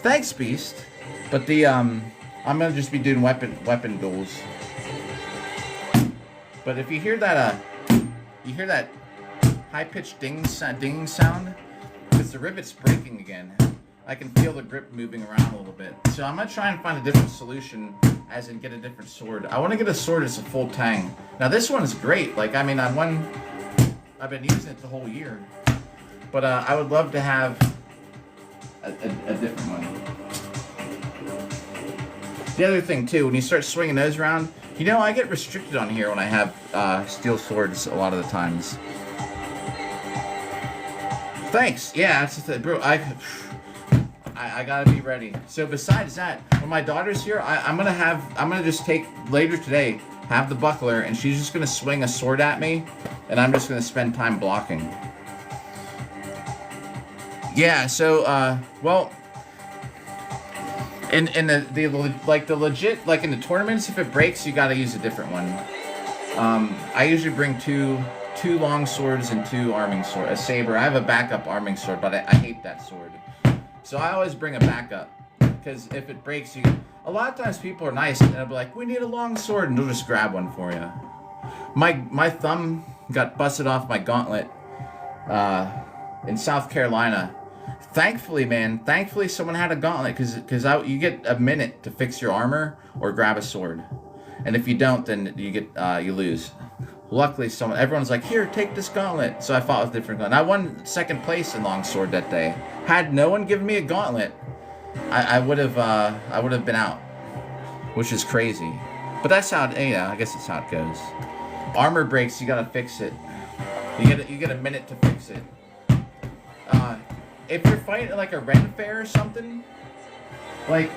Thanks, Beast. But the I'm gonna just be doing weapon duels. But if you hear that high-pitched ding sound, because the rivet's breaking again. I can feel the grip moving around a little bit. So I'm gonna try and find a different solution, as in get a different sword. I want to get a sword that's a full tang. Now this one is great. Like, I mean, I've been using it the whole year. But I would love to have a different one. The other thing too, when you start swinging those around, you know, I get restricted on here when I have steel swords a lot of the times. Thanks. Yeah, that's the bro. I gotta be ready. So besides that, when my daughter's here, I'm gonna just take later today, have the buckler, and she's just gonna swing a sword at me, and I'm just gonna spend time blocking. Yeah. So well, in the legit, like in the tournaments, if it breaks, you gotta use a different one. I usually bring two long swords and 2 arming swords. A saber. I have a backup arming sword, but I hate that sword. So I always bring a backup, because if it breaks, a lot of times people are nice, and they'll be like, "We need a long sword," and they'll just grab one for you. My thumb got busted off my gauntlet in South Carolina. Thankfully someone had a gauntlet, because you get a minute to fix your armor or grab a sword, and if you don't, then you lose. Luckily, everyone's like, "Here, take this gauntlet." So I fought with different gauntlet. I won 2nd place in longsword that day. Had no one given me a gauntlet, I would have been out, which is crazy. But that's how I guess that's how it goes. Armor breaks, you gotta fix it. You get a minute to fix it. If you're fighting like a Ren Fair or something, like.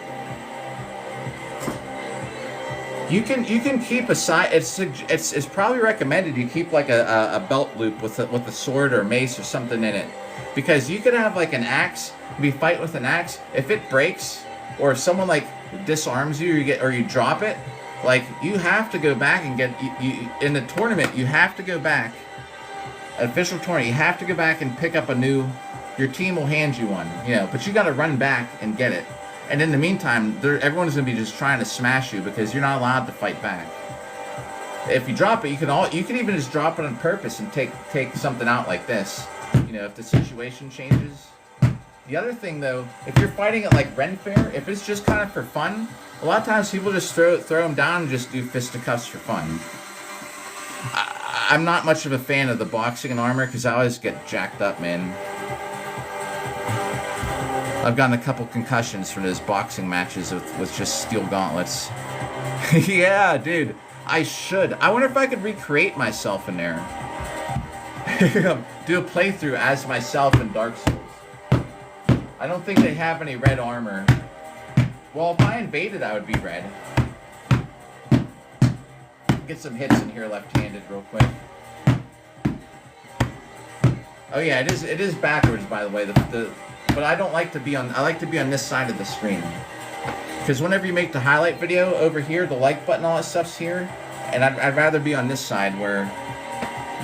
You can keep a side. It's probably recommended you keep like a belt loop with a sword or mace or something in it, because you could have like an axe. If you fight with an axe, if it breaks, or if someone like disarms you, or you drop it, like you have to go back and get in the tournament. You have to go back. An official tournament, you have to go back and pick up a new. Your team will hand you one, you know, but you got to run back and get it. And in the meantime, everyone's going to be just trying to smash you, because you're not allowed to fight back. If you drop it, you can even just drop it on purpose and take something out like this. You know, if the situation changes. The other thing, though, if you're fighting at like Ren Fair, if it's just kind of for fun, a lot of times people just throw them down and just do fisticuffs for fun. I'm not much of a fan of the boxing and armor, because I always get jacked up, man. I've gotten a couple concussions from those boxing matches with just steel gauntlets. Yeah, dude. I should. I wonder if I could recreate myself in there. Do a playthrough as myself in Dark Souls. I don't think they have any red armor. Well, if I invaded, I would be red. Get some hits in here left-handed real quick. Oh yeah, it is backwards, by the way. But I don't like to be on. I like to be on this side of the screen, because whenever you make the highlight video over here, the like button, all that stuff's here, and I'd rather be on this side where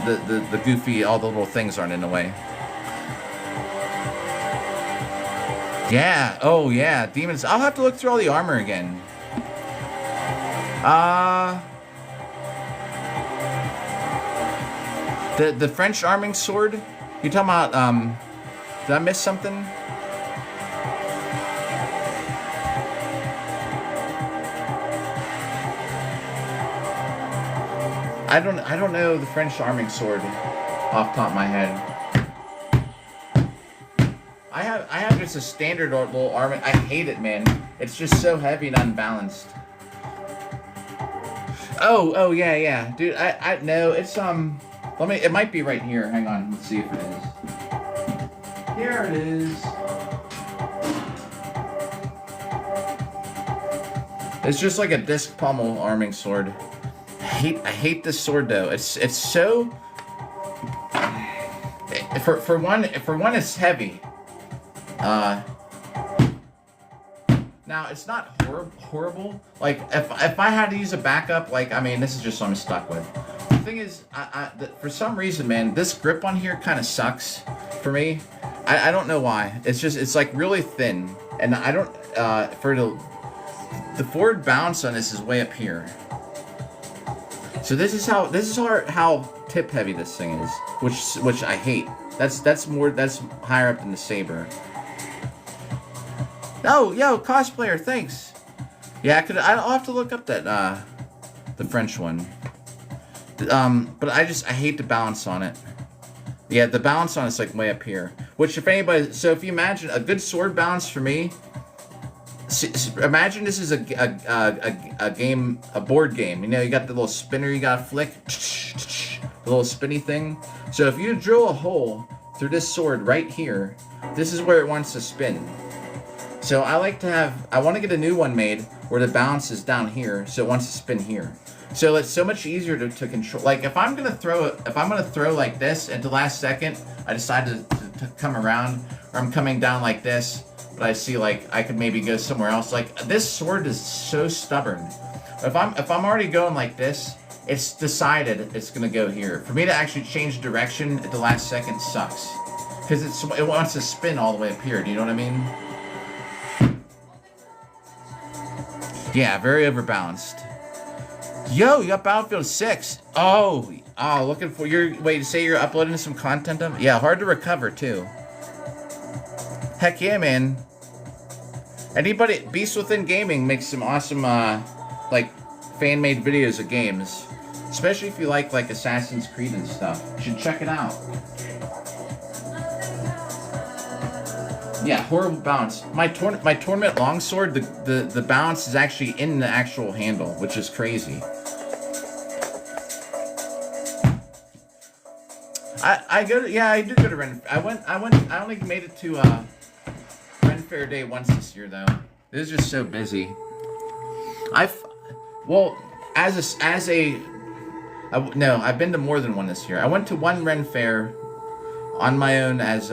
the goofy, all the little things aren't in the way. Yeah. Oh yeah, demons. I'll have to look through all the armor again. The French arming sword. You talking about? Did I miss something? I don't know the French arming sword. off the top of my head. I have just a standard little arm. I hate it, man. It's just so heavy and unbalanced. Oh yeah, dude. I no, it's Let me. It might be right here. Hang on. Let's see if it is. Here it is. It's just like a disc pommel arming sword. I hate this sword though. It's so. For one, it's heavy. Now it's not horrible. Like if I had to use a backup, like I mean, this is just what I'm stuck with. The thing is, for some reason, man, this grip on here kind of sucks for me. I don't know why. It's like really thin, and I don't the forward bounce on this is way up here. So this is how tip heavy this thing is, which I hate. That's higher up than the saber. Oh, yo, cosplayer, thanks. Yeah, I'll have to look up that the French one. But I hate the balance on it. Yeah, the balance on it's like way up here. Which if you imagine a good sword balance for me. Imagine this is a game, a board game. You know, you got the little spinner you gotta flick, the little spinny thing. So if you drill a hole through this sword right here, this is where it wants to spin. So I want to get a new one made where the balance is down here, so it wants to spin here. So it's so much easier to control. Like if I'm gonna throw like this at the last second, I decide to come around, or I'm coming down like this, but I see like I could maybe go somewhere else. Like this sword is so stubborn. If I'm already going like this, it's decided it's gonna go here. For me to actually change direction at the last second sucks, because it wants to spin all the way up here. Do you know what I mean? Yeah, very overbalanced. Yo, you got Battlefield 6. Oh, looking for wait, say you're uploading some content of? Yeah, hard to recover too. Heck yeah, man. Beast Within Gaming makes some awesome like fan-made videos of games. Especially if you like Assassin's Creed and stuff. You should check it out. Yeah, horrible balance. My tournament longsword, the balance is actually in the actual handle, which is crazy. I do go to Ren. I only made it to Ren Fair Day once this year though. It was just so busy. I've been to more than one this year. I went to one Ren Fair on my own as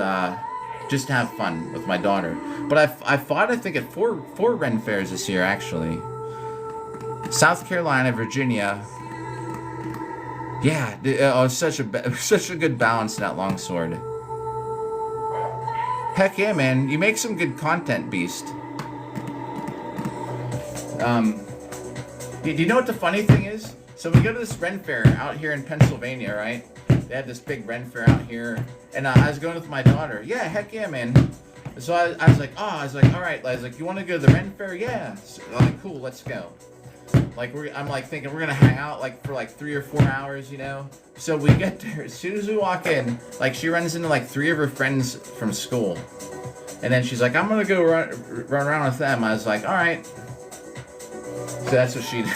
just to have fun with my daughter. But I fought I think at four Ren Fairs this year actually. South Carolina, Virginia. Yeah, such a good balance in that longsword. Heck yeah, man! You make some good content, Beast. Do you know what the funny thing is? So we go to this Ren Fair out here in Pennsylvania, right? They had this big Ren Fair out here, and I was going with my daughter. Yeah, heck yeah, man. So I was like, all right. I was like, you want to go to the Ren Fair? Yeah. So, like, cool, let's go. Like I'm like thinking we're gonna hang out like for like 3 or 4 hours, you know. So we get there. As soon as we walk in, like she runs into like 3 of her friends from school, and then she's like, I'm gonna go run around with them. I was like, all right. So that's what she did.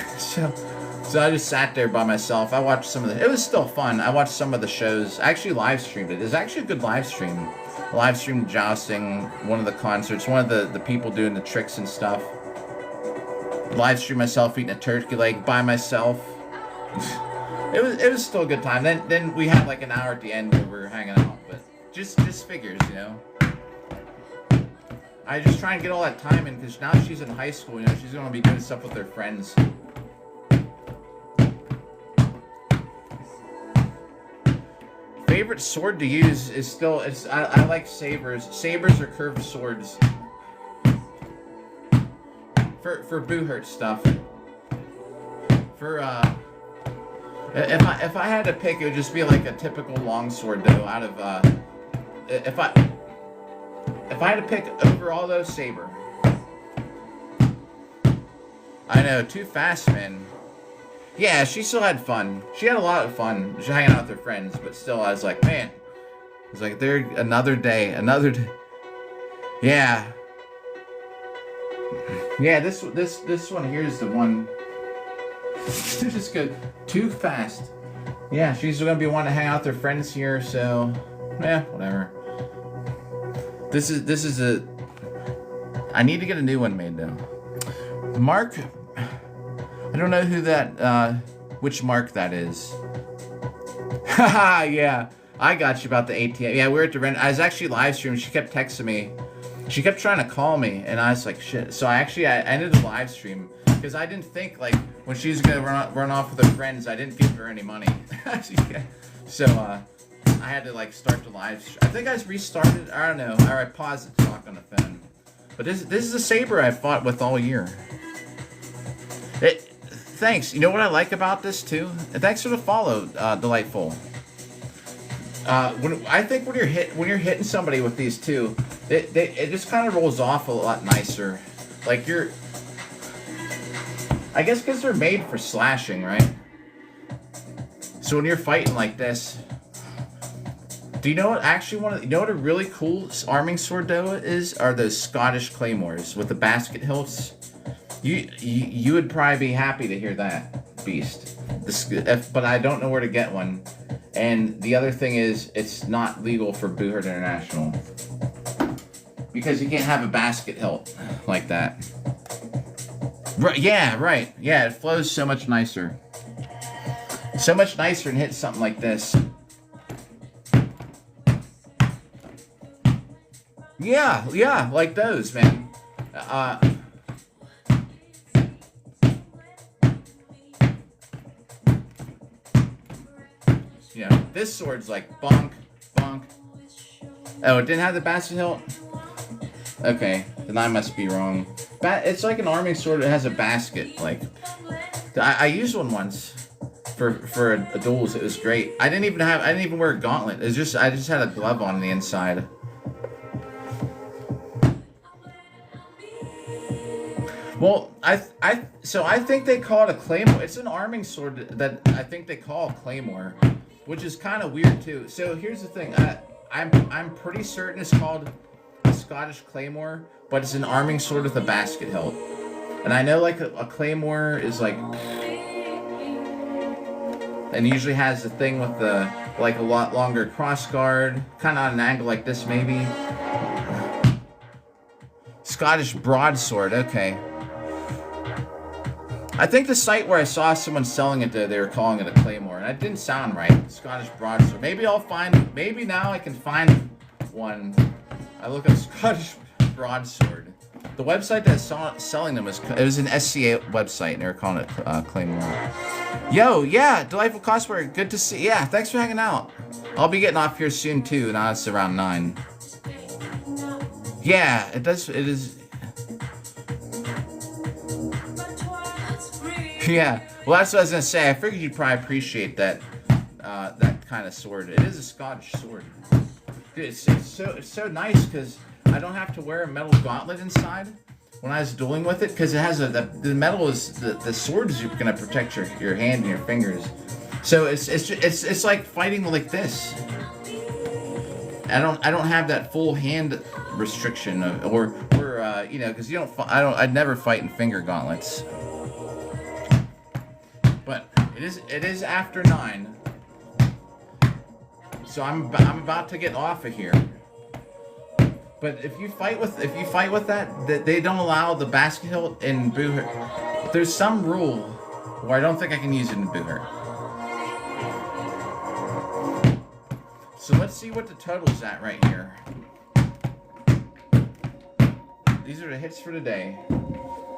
So I just sat there by myself. I watched it was still fun. I watched some of the shows. I actually live streamed it. It's actually a good live stream. Live streamed jousting, one of the concerts, one of the people doing the tricks and stuff. Live stream myself eating a turkey leg by myself. It was still a good time. Then we had like an hour at the end where we were hanging out, but just figures, you know. I just try and get all that time in because now she's in high school, you know, she's gonna be doing stuff with her friends. Favorite sword to use is still I like sabers. Sabers are curved swords. For Boohurt stuff. If I had to pick, it would just be like a typical longsword though. Out of if I had to pick overall though, saber. I know, too fast, man. Yeah, she still had fun. She had a lot of fun. She was hanging out with her friends, but still, I was like, man. It's like, there, another day, another day. Yeah. Yeah, this one here is the one. Just go too fast. Yeah, she's gonna be wanting to hang out with her friends here, so yeah, whatever. This is a. I need to get a new one made though. Mark, I don't know who that, which Mark that is. Haha, yeah, I got you about the ATM. Yeah, we were at the rent. I was actually live streaming. She kept texting me. She kept trying to call me, and I was like, shit. So I ended the live stream because I didn't think like when she was gonna run off with her friends, I didn't give her any money. So I had to like start the live stream. I think I restarted. I don't know. Or I paused the talk on the phone. But this is a saber I fought with all year. Thanks. You know what I like about this too? And thanks for the follow, Delightful. I think when you're hitting somebody with these two, it just kind of rolls off a lot nicer. Like I guess because they're made for slashing, right? So when you're fighting like this, do you know what you know what a really cool arming sword though is? Are those Scottish claymores with the basket hilts? You would probably be happy to hear that beast. But I don't know where to get one. And the other thing is, it's not legal for Boohurt International because you can't have a basket hilt like that. Right? Yeah, right. Yeah, it flows so much nicer. So much nicer and hits something like this. Yeah, like those, man. You know, this sword's like bonk, bonk. Oh, it didn't have the basket hilt? Okay, then I must be wrong. It's like an arming sword that has a basket. Like, I used one once for a duels. It was great. I didn't even wear a gauntlet. I just had a glove on the inside. Well, I think they call it a claymore. It's an arming sword that I think they call a claymore, which is kind of weird too. So here's the thing. I'm pretty certain it's called a Scottish claymore, but it's an arming sword with a basket hilt. And I know like a claymore is like, and usually has the thing with the like a lot longer cross guard, kind of on an angle like this maybe. Scottish broadsword. Okay. I think the site where I saw someone selling it, they were calling it a claymore, and that didn't sound right. Scottish broadsword. Maybe now I can find one. I look up Scottish broadsword. The website that's selling them was an SCA website, and they were calling it claymore. Yo, yeah, Delightful Cosplayer, good to see. Yeah, thanks for hanging out. I'll be getting off here soon too. Now it's around 9. Yeah, it is. Yeah, well, that's what I was gonna say. I figured you'd probably appreciate that kind of sword. It is a Scottish sword. Dude, it's so nice because I don't have to wear a metal gauntlet inside when I was dueling with it because it has the metal is the sword is gonna protect your hand and your fingers. So it's like fighting like this. I don't have that full hand restriction or you know, because I'd never fight in finger gauntlets. But it is after 9, so I'm about to get off of here. But if you fight with that they don't allow the basket hilt in Boohurt. There's some rule where I don't think I can use it in Boohurt. So let's see what the total's at right here. These are the hits for today.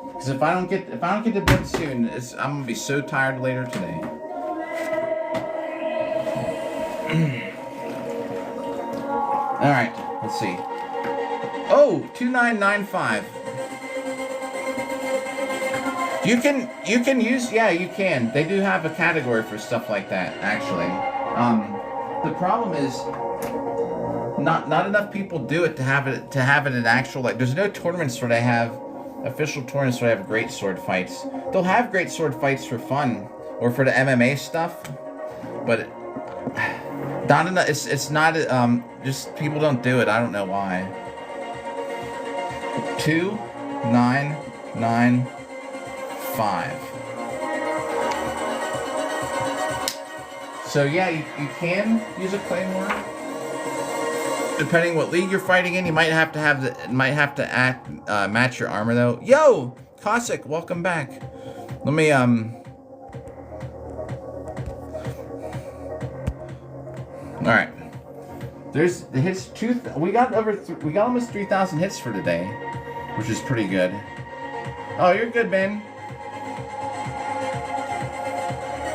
Because if I don't get to bed soon, I'm gonna be so tired later today. All right, let's see. Oh, 2995. You can use, yeah, you can. They do have a category for stuff like that, actually. The problem is not enough people do it to have it in actual, like, there's no tournaments where they have official tournaments where they have great sword fights. They'll have great sword fights for fun, or for the MMA stuff. But not enough. It's not. Just people don't do it. I don't know why. 2995. So yeah, you can use a claymore. Depending what league you're fighting in, you might have to match your armor though. Yo, Cossack, welcome back. Let me All right. There's the hits. We got almost 3,000 hits for today, which is pretty good. Oh, you're good, man.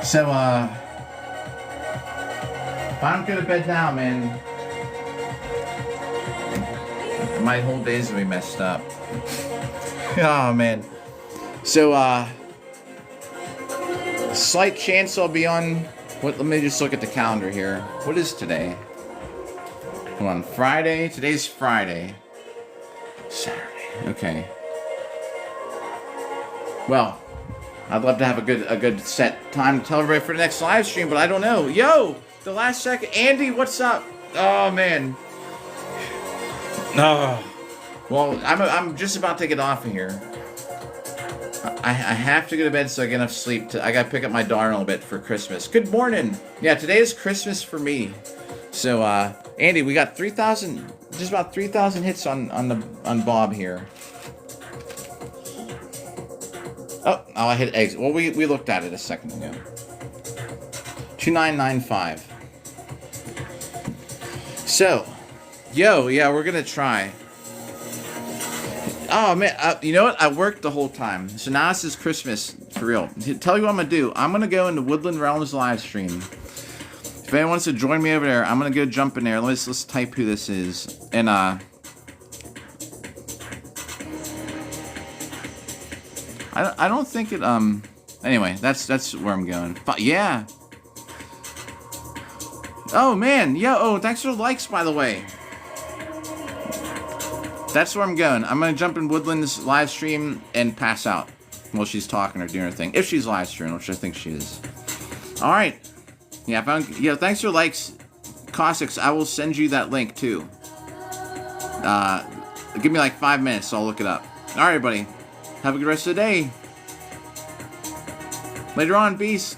So if I don't go to bed now, man, my whole day's gonna be messed up. Oh man. So slight chance I'll be on. Let me just look at the calendar here. What is today? Hold on, Friday. Today's Friday. Saturday. Okay. Well, I'd love to have a good set time to tell everybody for the next live stream, but I don't know. Yo, the last second, Andy, what's up? Oh man. No. Well, I'm just about to get off of here. I have to go to bed so I get enough sleep. I gotta pick up my daughter in a little bit for Christmas. Good morning. Yeah, today is Christmas for me. So, Andy, we got 3,000, just about 3,000 hits on Bob here. Oh, I hit exit. Well, we looked at it a second ago. 2995. So, yo, yeah, we're gonna try. Oh man, you know what? I worked the whole time, so now this is Christmas for real. Tell you what I'm gonna do. I'm gonna go into Woodland Realms live stream. If anyone wants to join me over there, I'm gonna go jump in there. Let's type who this is, and I don't think it anyway, that's where I'm going. But yeah. Oh man, yeah. Oh, thanks for the likes, by the way. That's where I'm going. I'm gonna jump in Woodland's live stream and pass out while she's talking or doing her thing. If she's live streaming, which I think she is. All right. Yeah. Thanks for likes, Cossacks. I will send you that link too. Give me like 5 minutes, so I'll look it up. All right, everybody. Have a good rest of the day. Later on, peace.